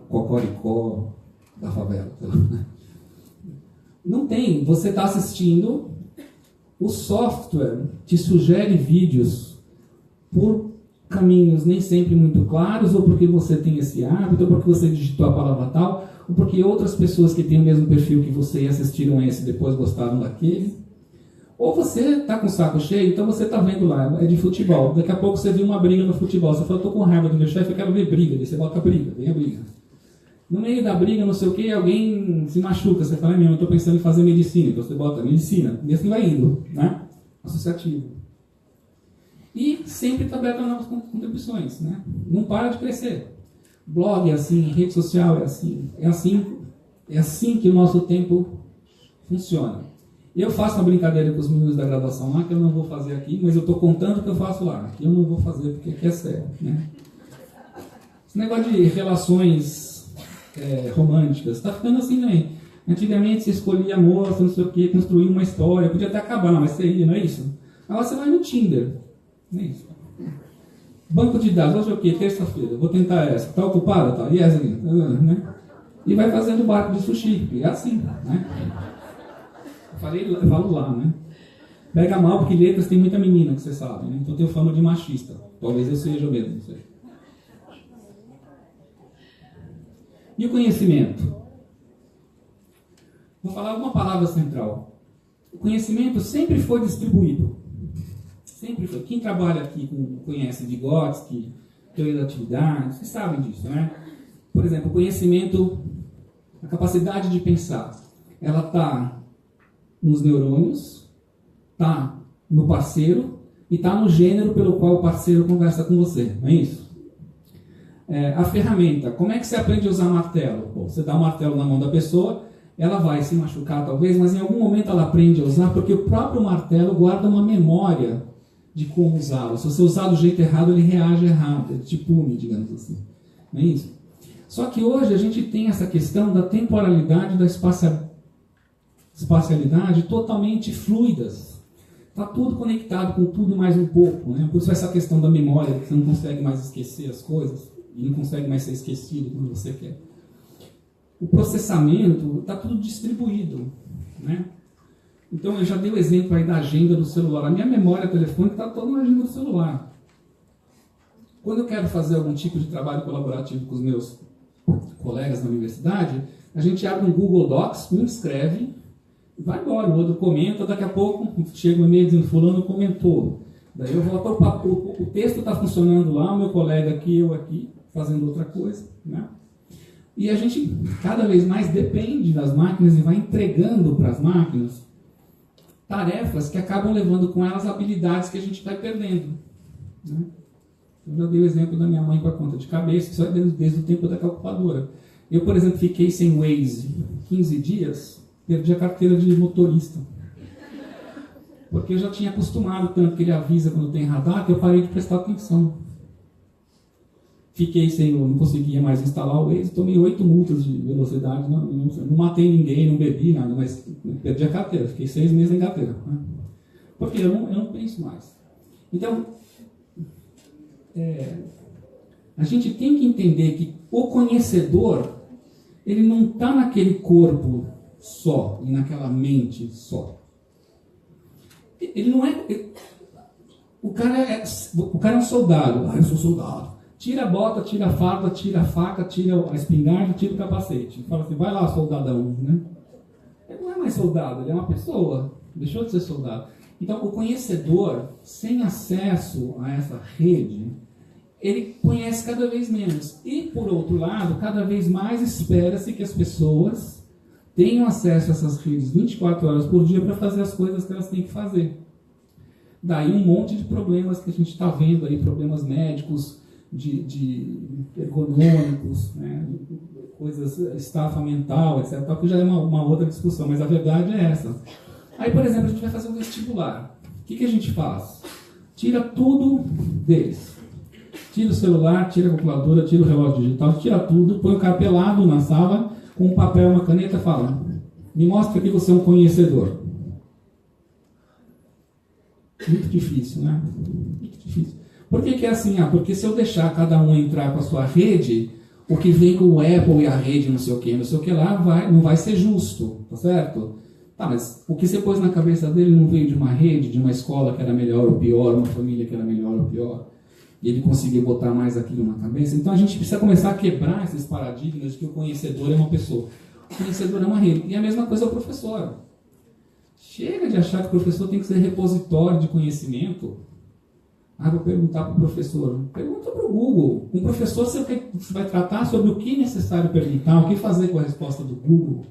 Cocoricó da favela. Não tem. Você está assistindo, o software te sugere vídeos por caminhos nem sempre muito claros, ou porque você tem esse hábito, ou porque você digitou a palavra tal, ou porque outras pessoas que têm o mesmo perfil que você e assistiram esse depois gostaram daquele. Ou você está com o saco cheio, então você está vendo lá, é de futebol. Daqui a pouco você viu uma briga no futebol. Você fala, estou com raiva do meu chefe, eu quero ver briga. Daí você bota a briga, vem a briga. No meio da briga, não sei o que, alguém se machuca. Você fala, eu estou pensando em fazer medicina. Então você bota medicina. E assim vai indo, né? Associativo. E sempre está aberto a novas contribuições, né? Não para de crescer. Blog é assim, rede social é assim. É assim que o nosso tempo funciona. Eu faço uma brincadeira com os meninos da graduação lá, que eu não vou fazer aqui, mas eu estou contando o que eu faço lá. Aqui eu não vou fazer, porque aqui é sério, né? Esse negócio de relações românticas está ficando assim também. Antigamente você escolhia a moça, não sei o que, construía uma história, podia até acabar, mas você ia, não é isso? Agora você vai no Tinder, não é isso? Banco de dados, hoje é o quê? Terça-feira, vou tentar essa. Está ocupada? Tá. Yes, né? E vai fazendo barco de sushi, é assim, né? Eu falo lá, né? Pega mal, porque letras tem muita menina, que você sabe, né? Então eu tenho fama de machista. Talvez eu seja mesmo, não sei. E o conhecimento? Vou falar uma palavra central. O conhecimento sempre foi distribuído. Sempre foi. Quem trabalha aqui conhece Vygotsky, teoria da atividade, vocês sabem disso, né? Por exemplo, o conhecimento, a capacidade de pensar, ela está nos neurônios, está no parceiro e está no gênero pelo qual o parceiro conversa com você, não é isso? A ferramenta, como é que você aprende a usar martelo? Bom, você dá o martelo na mão da pessoa, ela vai se machucar talvez, mas em algum momento ela aprende a usar, porque o próprio martelo guarda uma memória de como usá-lo. Se você usar do jeito errado, ele reage errado, ele te pune, digamos assim. Não é isso? Só que hoje a gente tem essa questão da temporalidade e da espacialidade totalmente fluidas. Está tudo conectado com tudo mais um pouco. Né? Por isso essa questão da memória, que você não consegue mais esquecer as coisas, e não consegue mais ser esquecido quando você quer. O processamento está tudo distribuído. Né? Então eu já dei o exemplo aí da agenda do celular. A minha memória telefônica está toda na agenda do celular. Quando eu quero fazer algum tipo de trabalho colaborativo com os meus colegas na universidade, a gente abre um Google Docs, um escreve, vai embora, o outro comenta, daqui a pouco chega um e-mail dizendo fulano comentou. Daí eu volto, o texto está funcionando lá, o meu colega aqui, eu aqui, fazendo outra coisa. Né? E a gente cada vez mais depende das máquinas e vai entregando para as máquinas tarefas que acabam levando com elas habilidades que a gente vai perdendo. Né? Eu já dei o exemplo da minha mãe com a conta de cabeça, isso é desde o tempo da calculadora. Eu, por exemplo, fiquei sem Waze 15 dias, perdi a carteira de motorista. Porque eu já tinha acostumado tanto que ele avisa quando tem radar, que eu parei de prestar atenção. Fiquei sem, não conseguia mais instalar o Waze, tomei 8 multas de velocidade, não matei ninguém, não bebi nada, mas perdi a carteira, fiquei 6 meses em carteira. Né? Porque eu não penso mais. Então, a gente tem que entender que o conhecedor, ele não está naquele corpo só, e naquela mente só. Ele não é... O cara é um soldado. Ah, eu sou soldado. Tira a bota, tira a farda, tira a faca, tira a espingarda, tira o capacete. Fala assim, vai lá, soldadão. Né? Ele não é mais soldado, ele é uma pessoa. Deixou de ser soldado. Então, o conhecedor, sem acesso a essa rede, ele conhece cada vez menos. E, por outro lado, cada vez mais espera-se que as pessoas tenham acesso a essas redes 24 horas por dia para fazer as coisas que elas têm que fazer. Daí um monte de problemas que a gente está vendo aí, problemas médicos, de ergonômicos, né, coisas, estafa mental, etc. Que já é uma outra discussão, mas a verdade é essa. Aí, por exemplo, a gente vai fazer um vestibular. O que a gente faz? Tira tudo deles. Tira o celular, tira a calculadora, tira o relógio digital, tira tudo, põe o cara pelado na sala, com um papel e uma caneta e fala, me mostra que você é um conhecedor. Muito difícil, né? Muito difícil. Por que é assim? Porque se eu deixar cada um entrar com a sua rede, o que vem com o Apple e a rede não sei o que lá, não vai ser justo, tá certo? Tá, mas o que você pôs na cabeça dele não veio de uma rede, de uma escola que era melhor ou pior, uma família que era melhor ou pior, e ele conseguiu botar mais aquilo na cabeça. Então a gente precisa começar a quebrar esses paradigmas de que o conhecedor é uma pessoa. O conhecedor é uma rede. E a mesma coisa é o professor. Chega de achar que o professor tem que ser repositório de conhecimento. Vou perguntar para o professor. Pergunta para o Google. Um professor você vai tratar sobre o que é necessário perguntar, o que fazer com a resposta do Google.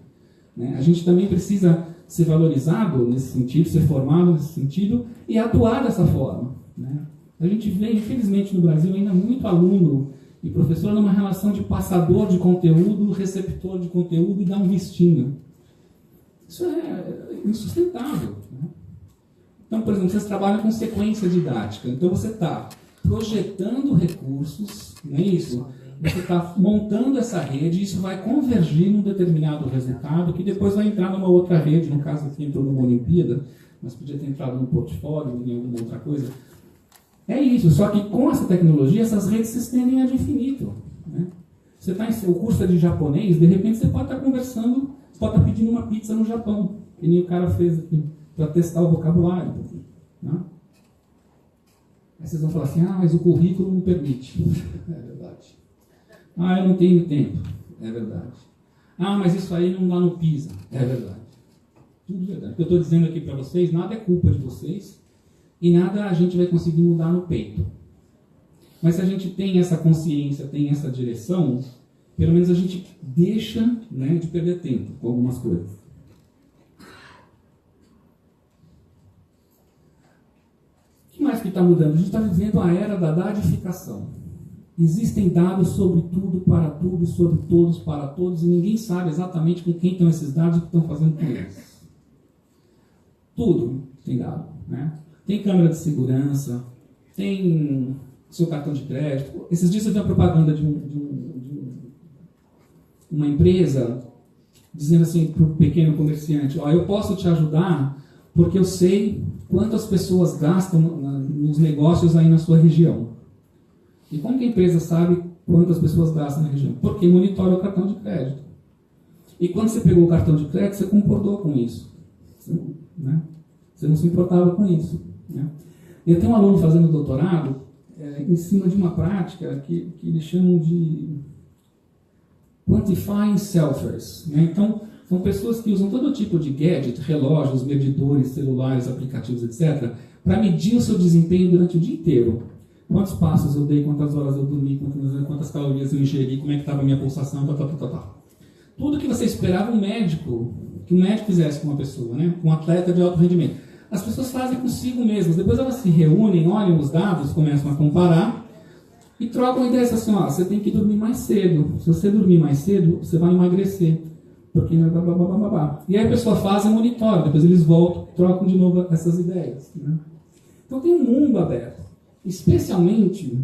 Né? A gente também precisa ser valorizado nesse sentido, ser formado nesse sentido e atuar dessa forma. Né? A gente vê, infelizmente, no Brasil ainda muito aluno e professor numa relação de passador de conteúdo, receptor de conteúdo e dá um vistinho. Isso é insustentável. Né? Então, por exemplo, vocês trabalham com sequência didática. Então, você está projetando recursos, não é isso? Você está montando essa rede e isso vai convergir num determinado resultado que depois vai entrar numa outra rede. No caso aqui entrou numa Olimpíada, mas podia ter entrado no portfólio, em alguma outra coisa. É isso, só que com essa tecnologia, essas redes se estendem ad infinito. Né? Você está em seu curso de japonês, de repente você pode estar conversando, você pode estar pedindo uma pizza no Japão, que nem o cara fez aqui, para testar o vocabulário. Né? Aí vocês vão falar assim, mas o currículo não permite. É verdade. Eu não tenho tempo. É verdade. Mas isso aí não dá no PISA. É verdade. Tudo verdade. O que eu estou dizendo aqui para vocês, nada é culpa de vocês e nada a gente vai conseguir mudar no peito. Mas se a gente tem essa consciência, tem essa direção, pelo menos a gente deixa, né, de perder tempo com algumas coisas. que mais que está mudando? A gente está vivendo a era da dadificação. Existem dados sobre tudo, para tudo, sobre todos, para todos, e ninguém sabe exatamente com quem estão esses dados e o que estão fazendo com eles. Tudo tem dado, né? Tem câmera de segurança, tem seu cartão de crédito. Esses dias eu vi uma propaganda de uma empresa dizendo assim para o pequeno comerciante: ó, eu posso te ajudar porque eu sei quantas pessoas gastam nos negócios aí na sua região. E como que a empresa sabe quantas pessoas gastam na região? Porque monitora o cartão de crédito. E quando você pegou o cartão de crédito, você concordou com isso. Né? Você não se importava com isso. Né? Eu tenho um aluno fazendo doutorado em cima de uma prática que eles chamam de quantifying selfers. Né? Então, são pessoas que usam todo tipo de gadget, relógios, medidores, celulares, aplicativos, etc., para medir o seu desempenho durante o dia inteiro. Quantos passos eu dei, quantas horas eu dormi, quantas calorias eu ingeri, como é que estava a minha pulsação, Tudo que você esperava que um médico fizesse com uma pessoa, né? Com um atleta de alto rendimento. As pessoas fazem consigo mesmas. Depois elas se reúnem, olham os dados, começam a comparar e trocam ideias assim: ó, você tem que dormir mais cedo. Se você dormir mais cedo, você vai emagrecer. Porque E aí a pessoa faz e monitora. Depois eles voltam, trocam de novo essas ideias. Né? Então tem um mundo aberto. Especialmente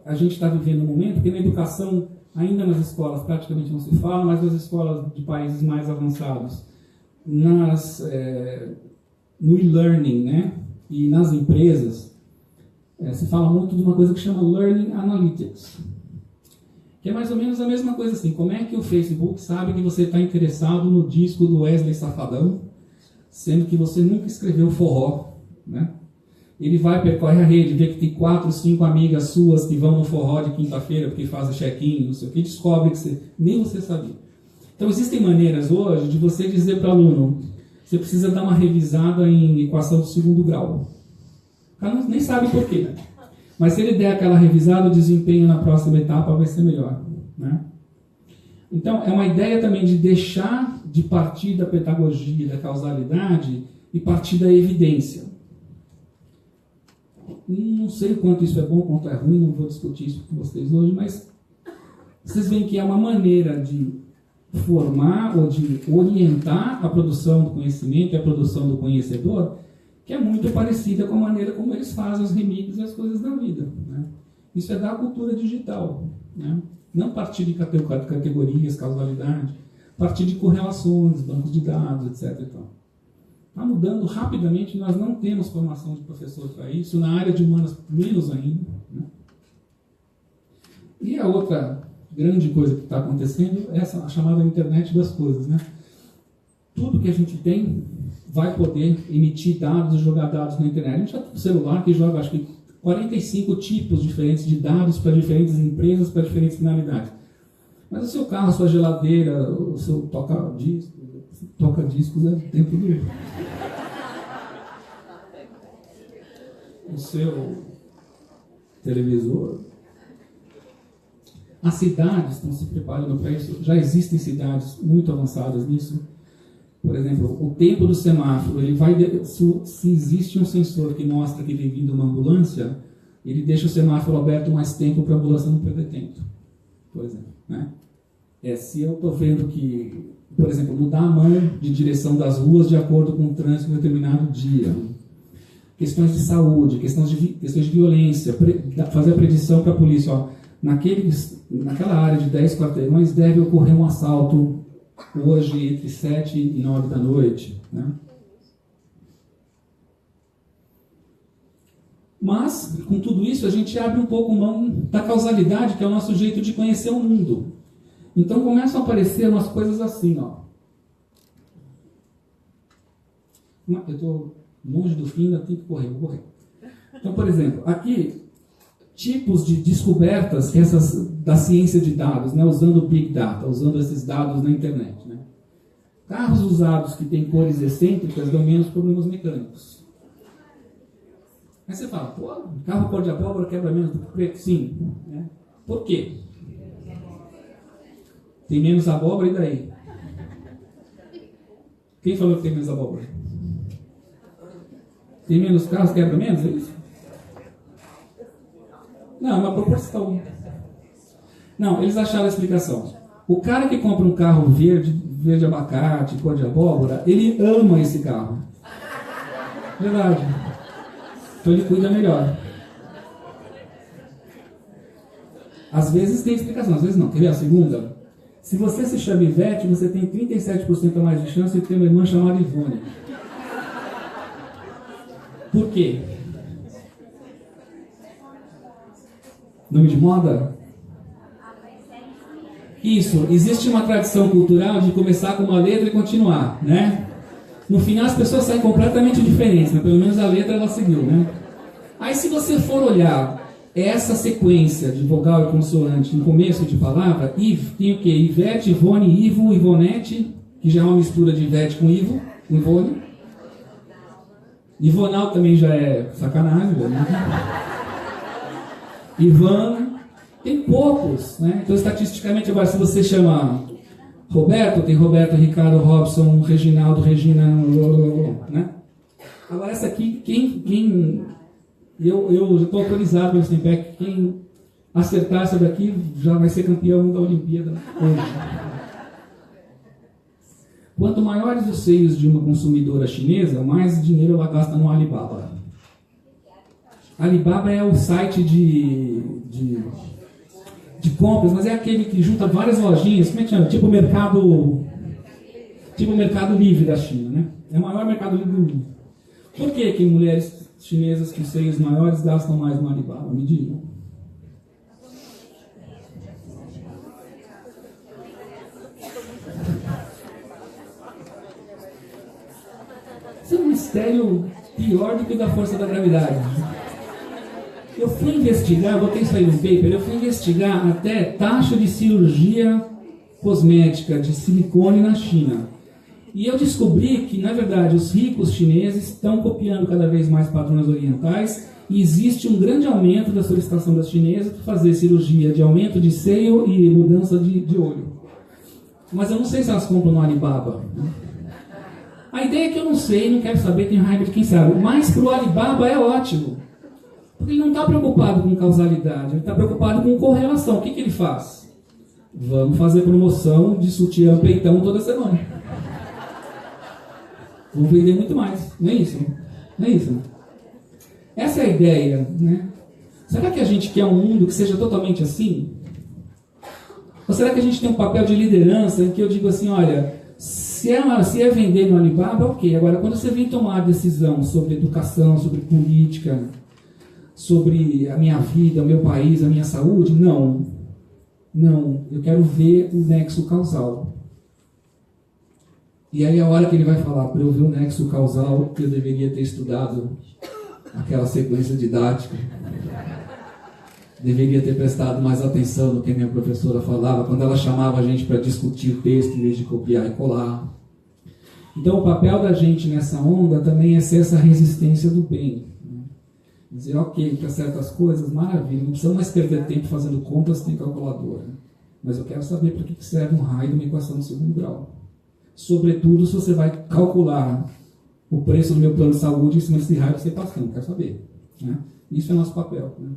a gente está vivendo um momento que na educação, ainda nas escolas praticamente não se fala, mas nas escolas de países mais avançados, no e-learning, né, e nas empresas, se fala muito de uma coisa que chama Learning Analytics, que é mais ou menos a mesma coisa assim. Como é que o Facebook sabe que você está interessado no disco do Wesley Safadão, sendo que você nunca escreveu forró, né? Ele vai, percorre a rede, vê que tem 4, 5 amigas suas que vão no forró de quinta-feira porque fazem check-in, não sei o que, descobre que nem você sabia. Então existem maneiras hoje de você dizer para o aluno: você precisa dar uma revisada em equação de segundo grau. O cara nem sabe por quê, né? Mas se ele der aquela revisada, o desempenho na próxima etapa vai ser melhor. Né? Então, é uma ideia também de deixar de partir da pedagogia, da causalidade, e partir da evidência. Não sei o quanto isso é bom, quanto é ruim, não vou discutir isso com vocês hoje, mas vocês veem que é uma maneira de formar ou de orientar a produção do conhecimento e a produção do conhecedor, que é muito parecida com a maneira como eles fazem os remixes e as coisas da vida. Né? Isso é da cultura digital. Né? Não partir de categorias, causalidade, partir de correlações, bancos de dados, etc. Está mudando rapidamente, nós não temos formação de professor para isso, na área de humanas menos ainda. Né? E a outra grande coisa que está acontecendo é a chamada internet das coisas. Né? Tudo que a gente tem vai poder emitir dados e jogar dados na internet. A gente já tem um celular que joga, acho que, 45 tipos diferentes de dados para diferentes empresas, para diferentes finalidades. Mas o seu carro, a sua geladeira, o seu toca-discos é dentro do... o seu televisor. As cidades estão se preparando para isso. Já existem cidades muito avançadas nisso. Por exemplo, o tempo do semáforo, ele vai, se existe um sensor que mostra que vem vindo uma ambulância, ele deixa o semáforo aberto mais tempo para a ambulância não perder tempo, por exemplo. Né? Se eu estou vendo que, por exemplo, mudar a mão de direção das ruas de acordo com o trânsito em determinado dia, questões de saúde, questões de violência, fazer a predição para a polícia, ó, naquela área de 10 quarteirões deve ocorrer um assalto hoje entre 7 e 9 da noite. Né? Mas, com tudo isso, a gente abre um pouco mão da causalidade, que é o nosso jeito de conhecer o mundo. Então começam a aparecer umas coisas assim, ó. Eu estou longe do fim, ainda tenho que correr, vou correr. Então, por exemplo, aqui, tipos de descobertas da ciência de dados, né, usando o Big Data, usando esses dados na internet. Né? Carros usados que têm cores excêntricas dão menos problemas mecânicos. Aí você fala, pô, carro cor de abóbora quebra menos do que preto? Sim. Né? Por quê? Tem menos abóbora, e daí? Quem falou que tem menos abóbora? Tem menos carros, quebra menos, é isso? Não, é uma proporção. Não, eles acharam a explicação. O cara que compra um carro verde abacate, cor de abóbora, ele ama esse carro. Verdade. Então ele cuida melhor. Às vezes tem explicação, às vezes não. Quer ver a segunda? Se você se chama Ivete, você tem 37% a mais de chance de ter uma irmã chamada Ivone. Por quê? Nome de moda? Isso, existe uma tradição cultural de começar com uma letra e continuar, né? No final as pessoas saem completamente diferentes, mas pelo menos a letra ela seguiu, né? Aí se você for olhar essa sequência de vogal e consoante no começo de palavra, tem o quê? Ivete, Ivone, Ivo, Ivonete, que já é uma mistura de Ivete com Ivo, Ivone. Ivonal também já é sacanagem, né? Ivan, tem poucos, né? Então, estatisticamente, agora, se você chama Roberto, tem Roberto, Ricardo, Robson, Reginaldo, Regina, né? Agora, essa aqui, eu já estou autorizado pelo Simpec, quem acertar essa daqui já vai ser campeão da Olimpíada hoje. Quanto maiores os seios de uma consumidora chinesa, mais dinheiro ela gasta no Alibaba. Alibaba é o site de compras, mas é aquele que junta várias lojinhas, como é que chama? Tipo o Mercado Livre da China, né? É o maior mercado livre do mundo. Por que mulheres chinesas com seios maiores gastam mais no Alibaba? Me digam. Isso é um mistério pior do que o da força da gravidade. Eu fui investigar, botei isso aí no paper, eu fui investigar até taxa de cirurgia cosmética de silicone na China. E eu descobri que, na verdade, os ricos chineses estão copiando cada vez mais padrões orientais e existe um grande aumento da solicitação das chinesas para fazer cirurgia de aumento de seio e mudança de olho. Mas eu não sei se elas compram no Alibaba. A ideia é que eu não sei, não quero saber, tenho raiva de quem sabe. Mas para o Alibaba é ótimo. Porque ele não está preocupado com causalidade, ele está preocupado com correlação. O que ele faz? Vamos fazer promoção de sutiã peitão toda semana. Vamos vender muito mais. Não é isso? Não é isso? Essa é a ideia, né? Será que a gente quer um mundo que seja totalmente assim? Ou será que a gente tem um papel de liderança em que eu digo assim, olha, se é vender no Alibaba, ok. Agora, quando você vem tomar decisão sobre educação, sobre política, sobre a minha vida, o meu país, a minha saúde, não. Não, eu quero ver o nexo causal. E aí a hora que ele vai falar, para eu ver o nexo causal, eu deveria ter estudado aquela sequência didática. Deveria ter prestado mais atenção no que a minha professora falava, quando ela chamava a gente para discutir o texto, em vez de copiar e colar. Então o papel da gente nessa onda também é ser essa resistência do bem. Dizer, ok, para certas coisas, maravilha, não precisa mais perder tempo fazendo contas, tem calculadora. Mas eu quero saber para que serve um raio de uma equação de segundo grau. Sobretudo se você vai calcular o preço do meu plano de saúde em cima desse raio que você está passando, quero saber. Né? Isso é nosso papel. Né?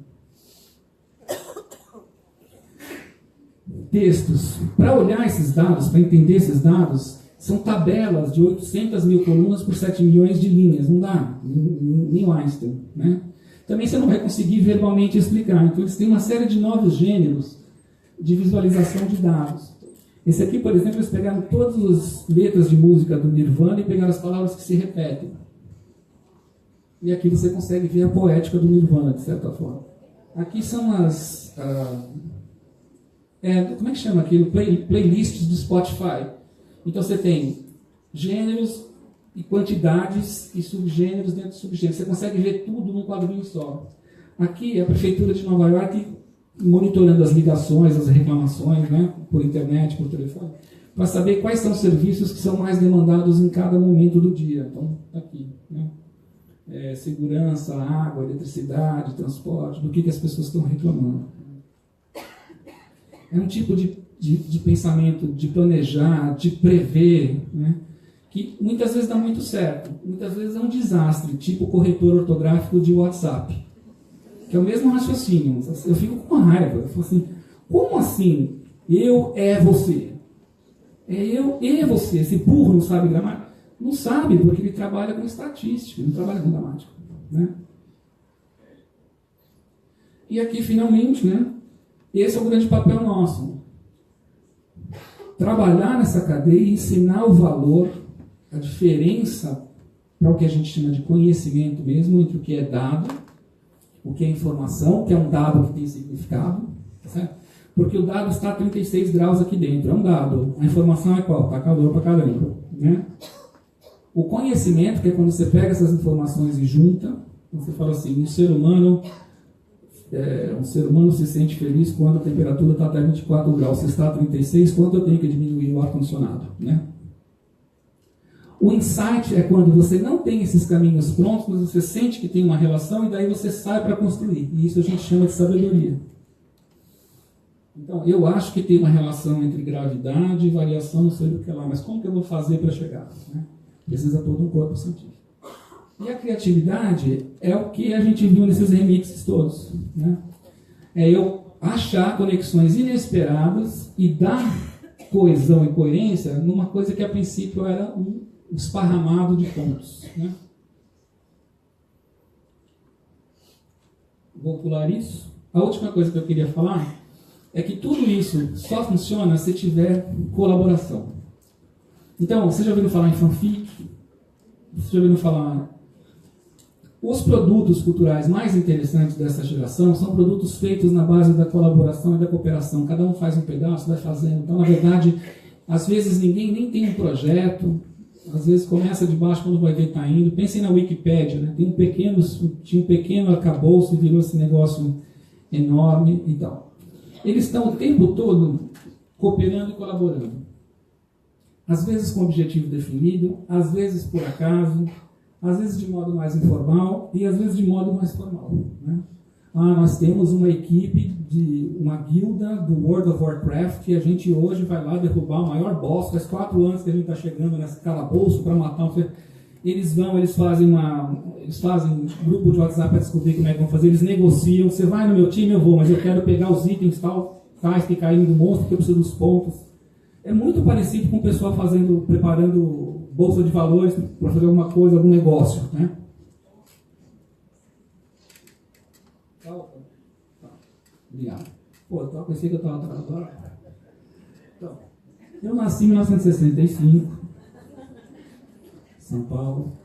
Textos. Para olhar esses dados, para entender esses dados, são tabelas de 800 mil colunas por 7 milhões de linhas. Não dá, nem o Einstein. Né? Também você não vai conseguir verbalmente explicar. Então, eles têm uma série de novos gêneros de visualização de dados. Esse aqui, por exemplo, eles pegaram todas as letras de música do Nirvana e pegaram as palavras que se repetem. E aqui você consegue ver a poética do Nirvana, de certa forma. Aqui são as... como é que chama aquilo? Playlists do Spotify. Então você tem gêneros e quantidades e subgêneros dentro de subgêneros. Você consegue ver tudo num quadrinho só. Aqui é a Prefeitura de Nova York monitorando as ligações, as reclamações, né, por internet, por telefone, para saber quais são os serviços que são mais demandados em cada momento do dia. Então, aqui, né? Segurança, água, eletricidade, transporte, do que as pessoas estão reclamando. É um tipo de pensamento, de planejar, de prever, né, que muitas vezes dá muito certo, muitas vezes é um desastre, tipo corretor ortográfico de WhatsApp, que é o mesmo raciocínio. Eu fico com raiva, eu falo assim, como assim eu é você? É eu e você. Esse burro não sabe gramática? Não sabe, porque ele trabalha com estatística, ele não trabalha com gramática, né? E aqui, finalmente, né, esse é o grande papel nosso. Trabalhar nessa cadeia e ensinar o valor, a diferença para o que a gente chama de conhecimento mesmo, entre o que é dado, o que é informação, que é um dado que tem significado, certo? Porque o dado está a 36 graus aqui dentro, é um dado. A informação é qual? Está calor para caramba, né? O conhecimento, que é quando você pega essas informações e junta, você fala assim, um ser humano se sente feliz quando a temperatura está até 24 graus. Se está a 36, quanto eu tenho que diminuir o ar-condicionado, né? O insight é quando você não tem esses caminhos prontos, mas você sente que tem uma relação e daí você sai para construir. E isso a gente chama de sabedoria. Então, eu acho que tem uma relação entre gravidade e variação, não sei do que lá, mas como que eu vou fazer para chegar, né? Precisa todo um corpo científico. E a criatividade é o que a gente viu nesses remixes todos, né? É eu achar conexões inesperadas e dar coesão e coerência numa coisa que a princípio era um esparramado de pontos, né? Vou pular isso. A última coisa que eu queria falar é que tudo isso só funciona se tiver colaboração. Então, vocês já ouviram falar em fanfic? Vocês já ouviram falar... Os produtos culturais mais interessantes dessa geração são produtos feitos na base da colaboração e da cooperação. Cada um faz um pedaço, vai fazendo. Então, na verdade, às vezes ninguém nem tem um projeto, às vezes começa de baixo, quando vai ver está indo. Pensem na Wikipédia, né? Tinha um pequeno arcabouço e virou esse negócio enorme e tal. Eles estão o tempo todo cooperando e colaborando. Às vezes com objetivo definido, às vezes por acaso, às vezes de modo mais informal e às vezes de modo mais formal, né? Nós temos uma equipe de uma guilda do World of Warcraft e a gente hoje vai lá derrubar o maior boss. Faz 4 anos que a gente está chegando nesse calabouço para matar um... Eles fazem grupo de WhatsApp para descobrir como é que vão fazer. Eles negociam. Você vai no meu time, eu vou, mas eu quero pegar os itens tais que caíram do monstro, que eu preciso dos pontos. É muito parecido com o pessoal preparando bolsa de valores para fazer alguma coisa, algum negócio, né? Obrigado. Pô, eu pensei que eu estava atrasado. Então, eu nasci em 1965, São Paulo.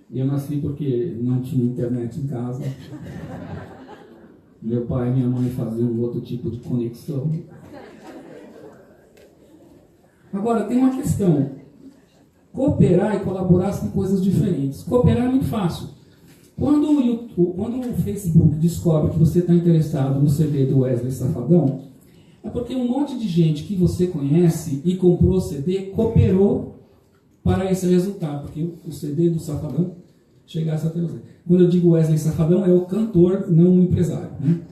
E eu nasci porque não tinha internet em casa. Meu pai e minha mãe faziam um outro tipo de conexão. Agora, tem uma questão. Cooperar e colaborar são coisas diferentes. Cooperar é muito fácil. Quando o Facebook descobre que você está interessado no CD do Wesley Safadão, é porque um monte de gente que você conhece e comprou o CD cooperou para esse resultado, porque o CD do Safadão chegasse até você. Quando eu digo Wesley Safadão, é o cantor, não o empresário, né?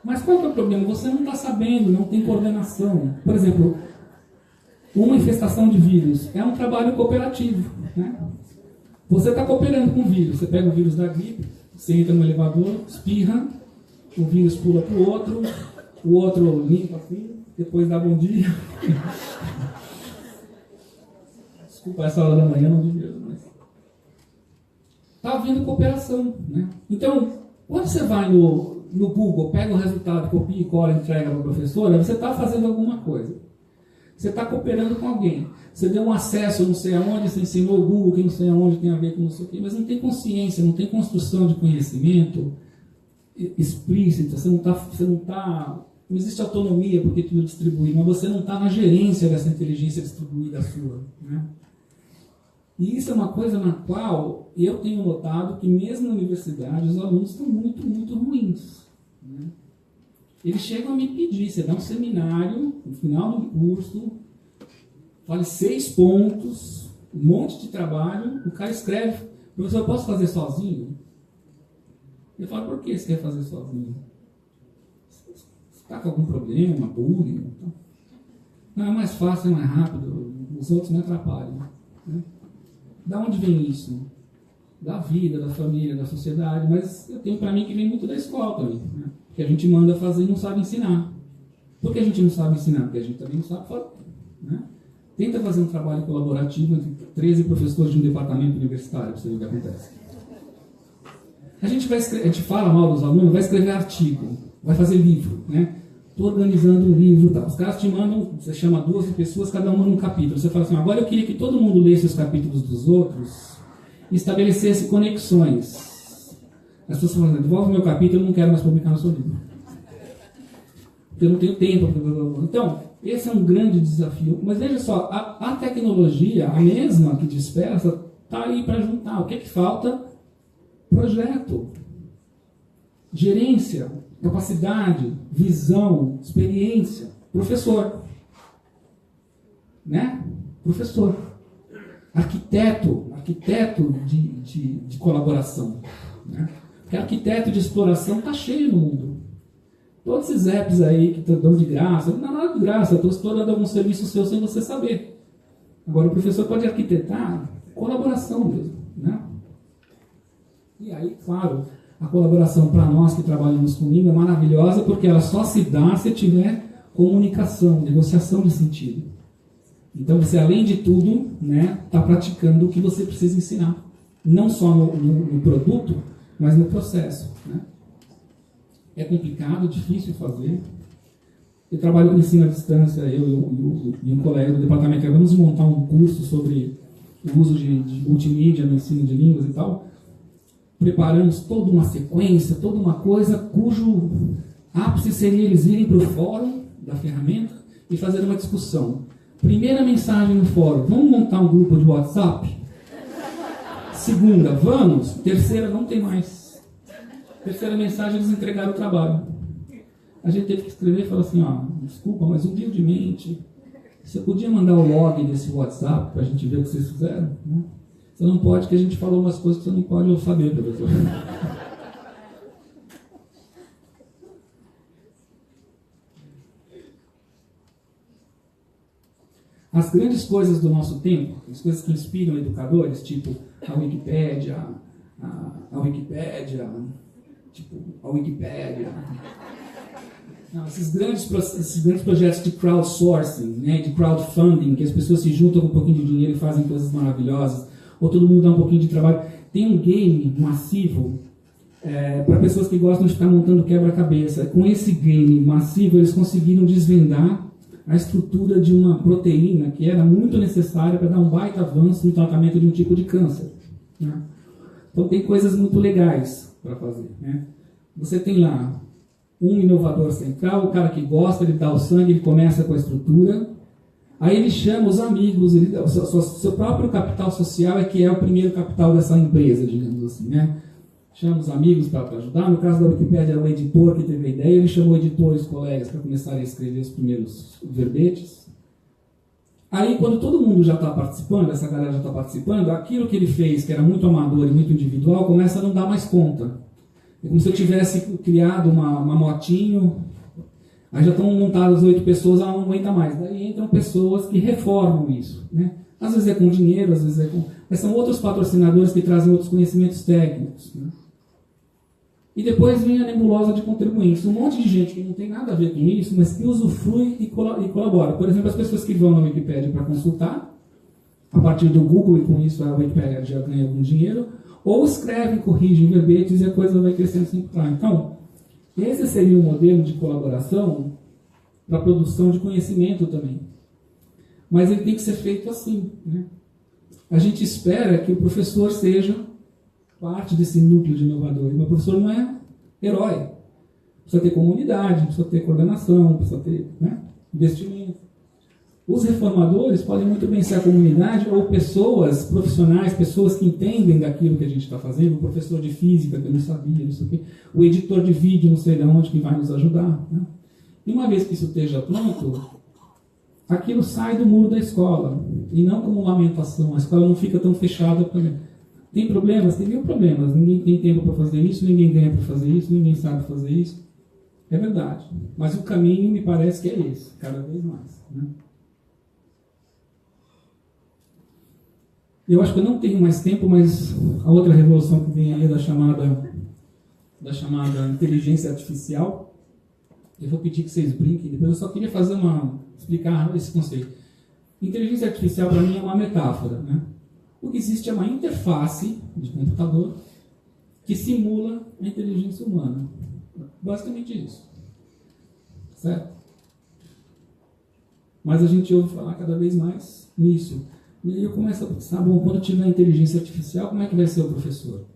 Mas qual que é o problema? Você não está sabendo, não tem coordenação. Por exemplo, uma infestação de vírus é um trabalho cooperativo, né? Você está cooperando com o vírus. Você pega o vírus da gripe, você entra no elevador, espirra, o vírus pula para o outro limpa assim, depois dá bom dia. Desculpa, essa hora da manhã não devia, mas... Está havendo cooperação, né? Então, quando você vai no Google, pega o resultado, copia e cola, entrega para a professora, você está fazendo alguma coisa. Você está cooperando com alguém. Você deu um acesso, não sei aonde, você ensinou o Google, que não sei aonde tem a ver com não sei o quê, mas não tem consciência, não tem construção de conhecimento explícita, não existe autonomia porque tudo é distribuído, mas você não está na gerência dessa inteligência distribuída sua, né? E isso é uma coisa na qual eu tenho notado que mesmo na universidade os alunos estão muito, muito ruins, né? Eles chegam a me pedir, você dá um seminário, no final do curso, fale 6 pontos, um monte de trabalho, o cara escreve, professor, eu posso fazer sozinho? Eu falo, por que você quer fazer sozinho? está com algum problema, bullying. Então, não, é mais fácil, é mais rápido, os outros me atrapalham. Né? Da onde vem isso? Da vida, da família, da sociedade, mas eu tenho para mim que vem muito da escola também. Né? Que a gente manda fazer e não sabe ensinar. Por que a gente não sabe ensinar? Porque a gente também não sabe fazer. Né? Tenta fazer um trabalho colaborativo entre 13 professores de um departamento universitário, para você ver o que acontece. A gente fala mal dos alunos, vai escrever artigo, vai fazer livro, né? Estou organizando um livro, tá? Os caras te mandam, você chama 12 pessoas, cada uma num capítulo. Você fala assim, agora eu queria que todo mundo lesse os capítulos dos outros e estabelecesse conexões. As pessoas falam, devolve o meu capítulo, eu não quero mais publicar no seu livro. Porque eu não tenho tempo. Então, esse é um grande desafio. Mas veja só, a tecnologia, a mesma que dispersa, está aí para juntar. O que é que falta? Projeto, gerência, capacidade, visão, experiência, professor, né? Professor, arquiteto de colaboração, né? Porque arquiteto de exploração está cheio no mundo. Todos esses apps aí que dão de graça, não dá nada de graça, estou explorando algum serviço seu sem você saber. Agora o professor pode arquitetar colaboração mesmo, né? E aí, claro, a colaboração para nós que trabalhamos com língua é maravilhosa porque ela só se dá se tiver comunicação, negociação de sentido. Então você, além de tudo, né, está praticando o que você precisa ensinar. Não só no produto, mas no processo. Né? É complicado, difícil fazer. Eu trabalho com ensino à distância, eu e um colega do departamento, vamos montar um curso sobre o uso de multimídia no ensino de línguas e tal. Preparamos toda uma sequência, toda uma coisa, cujo ápice seria eles irem para o fórum da ferramenta e fazer uma discussão. Primeira mensagem no fórum, vamos montar um grupo de WhatsApp? Segunda, vamos? Terceira, não tem mais. Terceira mensagem, eles entregaram o trabalho. A gente teve que escrever e falar assim, ó, desculpa, mas humildemente, você podia mandar o log desse WhatsApp para a gente ver o que vocês fizeram? Né? Você não pode, que a gente falou umas coisas que você não pode saber, professor. As grandes coisas do nosso tempo, as coisas que inspiram educadores, tipo a Wikipédia, Não, esses grandes projetos de crowdsourcing, né, de crowdfunding, que as pessoas se juntam com um pouquinho de dinheiro e fazem coisas maravilhosas, ou todo mundo dá um pouquinho de trabalho. Tem um game massivo para pessoas que gostam de ficar montando quebra-cabeça. Com esse game massivo, eles conseguiram desvendar a estrutura de uma proteína que era muito necessária para dar um baita avanço no tratamento de um tipo de câncer. Né? Então tem coisas muito legais para fazer. Né? Você tem lá um inovador central, o cara que gosta, ele dá o sangue, ele começa com a estrutura, aí ele chama os amigos, seu próprio capital social é que é o primeiro capital dessa empresa, digamos assim, né? Chama os amigos para ajudar. No caso da Wikipédia, era o editor que teve a ideia, ele chamou editores, colegas, para começarem a escrever os primeiros verbetes. Aí, quando todo mundo já está participando, essa galera já está participando, aquilo que ele fez, que era muito amador e muito individual, começa a não dar mais conta. É como se eu tivesse criado uma motinho, aí já estão montadas 8 pessoas, ela não aguenta mais. Daí entram pessoas que reformam isso, né? Às vezes é com dinheiro, às vezes é com... Mas são outros patrocinadores que trazem outros conhecimentos técnicos, né? E depois vem a nebulosa de contribuintes. Um monte de gente que não tem nada a ver com isso, mas que usufrui e colabora. Por exemplo, as pessoas que vão na Wikipédia para consultar, a partir do Google, e com isso a Wikipédia já ganha algum dinheiro, ou escrevem, corrigem verbetes e a coisa vai crescendo sempre para lá. Então, esse seria um modelo de colaboração para a produção de conhecimento também. Mas ele tem que ser feito assim, né? A gente espera que o professor seja parte desse núcleo de inovadores. Mas o professor não é herói. Precisa ter comunidade, precisa ter coordenação, precisa ter, né, investimento. Os reformadores podem muito bem ser a comunidade ou pessoas profissionais, pessoas que entendem daquilo que a gente está fazendo, o professor de física que eu não sabia, não sei o quê, o editor de vídeo, não sei de onde, que vai nos ajudar. Né? E uma vez que isso esteja pronto, aquilo sai do muro da escola, e não como lamentação. A escola não fica tão fechada também. Tem problemas? Tem mil problemas. Ninguém tem tempo para fazer isso, ninguém ganha para fazer isso, ninguém sabe fazer isso. É verdade. Mas o caminho me parece que é esse, cada vez mais. Né? Eu acho que eu não tenho mais tempo, mas a outra revolução que vem aí é da chamada inteligência artificial. Eu vou pedir que vocês brinquem depois. Eu só queria explicar esse conceito. Inteligência artificial, para mim, é uma metáfora. Né? O que existe é uma interface de computador que simula a inteligência humana. Basicamente isso. Certo? Mas a gente ouve falar cada vez mais nisso. E aí eu começo a pensar, bom, quando tiver inteligência artificial, como é que vai ser o professor?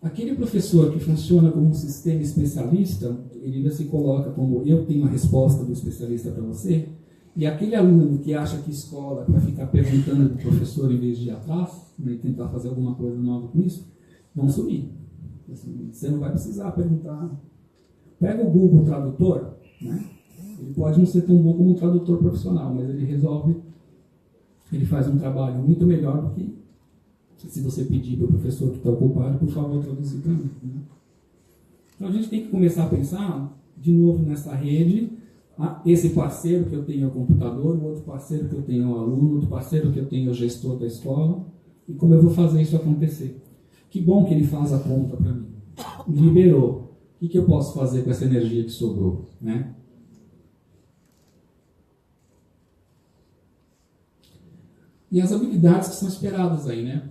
Aquele professor que funciona como um sistema especialista, ele ainda se coloca como eu tenho a resposta do especialista para você, e aquele aluno que acha que escola é para ficar perguntando para o professor em vez de ir atrás, né, e tentar fazer alguma coisa nova com isso, vão sumir. Assim, você não vai precisar perguntar. Pega o Google Tradutor, né? Ele pode não ser tão bom como um tradutor profissional, mas ele faz um trabalho muito melhor do que se você pedir para o professor que está ocupado, por favor, traduzir para mim. Né? Então a gente tem que começar a pensar, de novo, nessa rede, esse parceiro que eu tenho é o computador, o outro parceiro que eu tenho é o aluno, outro parceiro que eu tenho é o gestor da escola, e como eu vou fazer isso acontecer. Que bom que ele faz a conta para mim. Me liberou. O que eu posso fazer com essa energia que sobrou? Né? E as habilidades que são esperadas aí, né?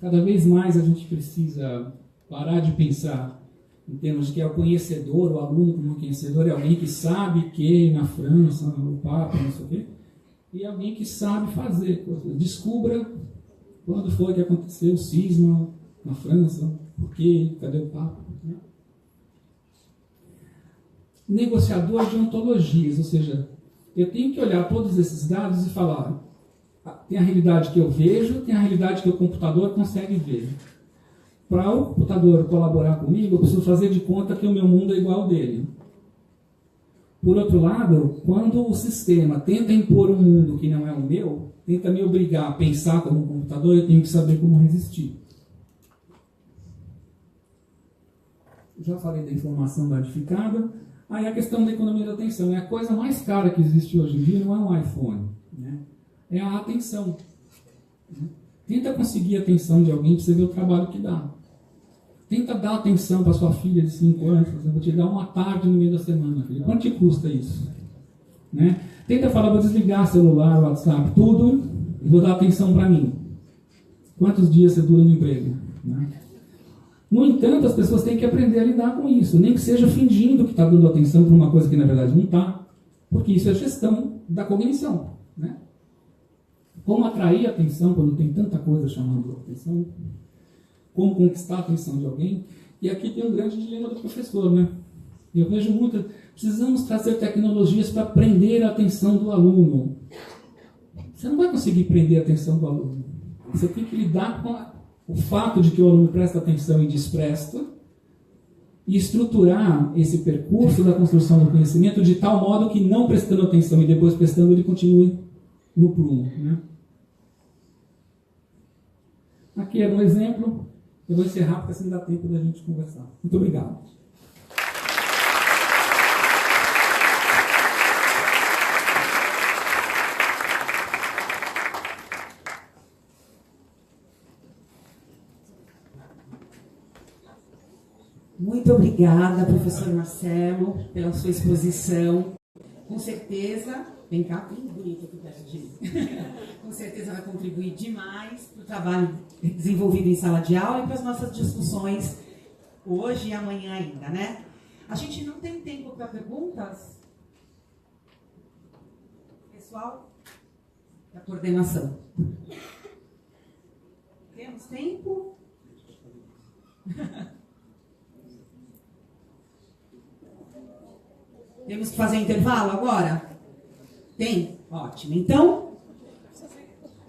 Cada vez mais a gente precisa parar de pensar em termos de que é o conhecedor, o aluno como conhecedor é alguém que sabe que na França, o Papa, não sei o quê, e alguém que sabe fazer coisas. Descubra quando foi que aconteceu o cisma na França, por quê, cadê o Papa? Né? Negociador de ontologias, ou seja, eu tenho que olhar todos esses dados e falar, tem a realidade que eu vejo, tem a realidade que o computador consegue ver. Para o computador colaborar comigo, eu preciso fazer de conta que o meu mundo é igual ao dele. Por outro lado, quando o sistema tenta impor um mundo que não é o meu, tenta me obrigar a pensar como um computador, eu tenho que saber como resistir. Já falei da informação danificada. Aí a questão da economia da atenção. É a coisa mais cara que existe hoje em dia, não é um iPhone. Né? É a atenção. Tenta conseguir a atenção de alguém para você ver o trabalho que dá. Tenta dar atenção para sua filha de 5 anos. Eu vou te dar uma tarde no meio da semana, filha. Quanto te custa isso? Né? Tenta falar, vou desligar celular, WhatsApp, tudo, e vou dar atenção para mim. Quantos dias você dura no emprego? Né? No entanto, as pessoas têm que aprender a lidar com isso. Nem que seja fingindo que está dando atenção para uma coisa que na verdade não está. Porque isso é gestão da cognição. Né? Como atrair a atenção quando tem tanta coisa chamando a atenção? Como conquistar a atenção de alguém? E aqui tem um grande dilema do professor, né? Eu vejo muito, precisamos trazer tecnologias para prender a atenção do aluno. Você não vai conseguir prender a atenção do aluno. Você tem que lidar com o fato de que o aluno presta atenção e despresta e estruturar esse percurso da construção do conhecimento de tal modo que não prestando atenção e depois prestando, ele continue no prumo, né? Aqui era um exemplo. Eu vou encerrar porque assim dá tempo da gente conversar. Muito obrigado. Muito obrigada, professor Marcelo, pela sua exposição. Com certeza, vem cá, bem bonito aqui perto de mim. Com certeza vai contribuir demais para o trabalho desenvolvido em sala de aula e para as nossas discussões hoje e amanhã ainda, né? A gente não tem tempo para perguntas? Pessoal da coordenação. Temos tempo? Temos que fazer intervalo agora? Tem? Ótimo. Então,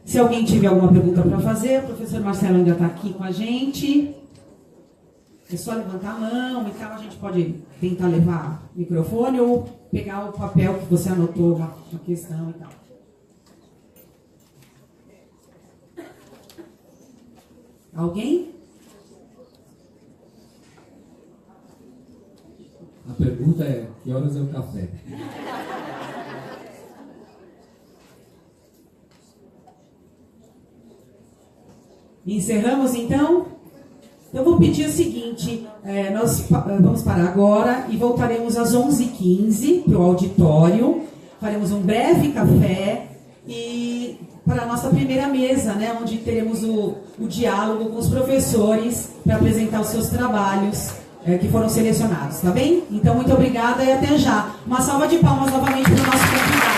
se alguém tiver alguma pergunta para fazer, o professor Marcelo ainda está aqui com a gente. É só levantar a mão e tal. A gente pode tentar levar o microfone ou pegar o papel que você anotou uma questão e tal. Alguém? A pergunta é, que horas é o café? Encerramos então? Eu vou pedir o seguinte, nós vamos parar agora e voltaremos às 11h15 para o auditório, faremos um breve café e para a nossa primeira mesa, né, onde teremos o diálogo com os professores para apresentar os seus trabalhos que foram selecionados, tá bem? Então, muito obrigada e até já. Uma salva de palmas novamente para o nosso convidado.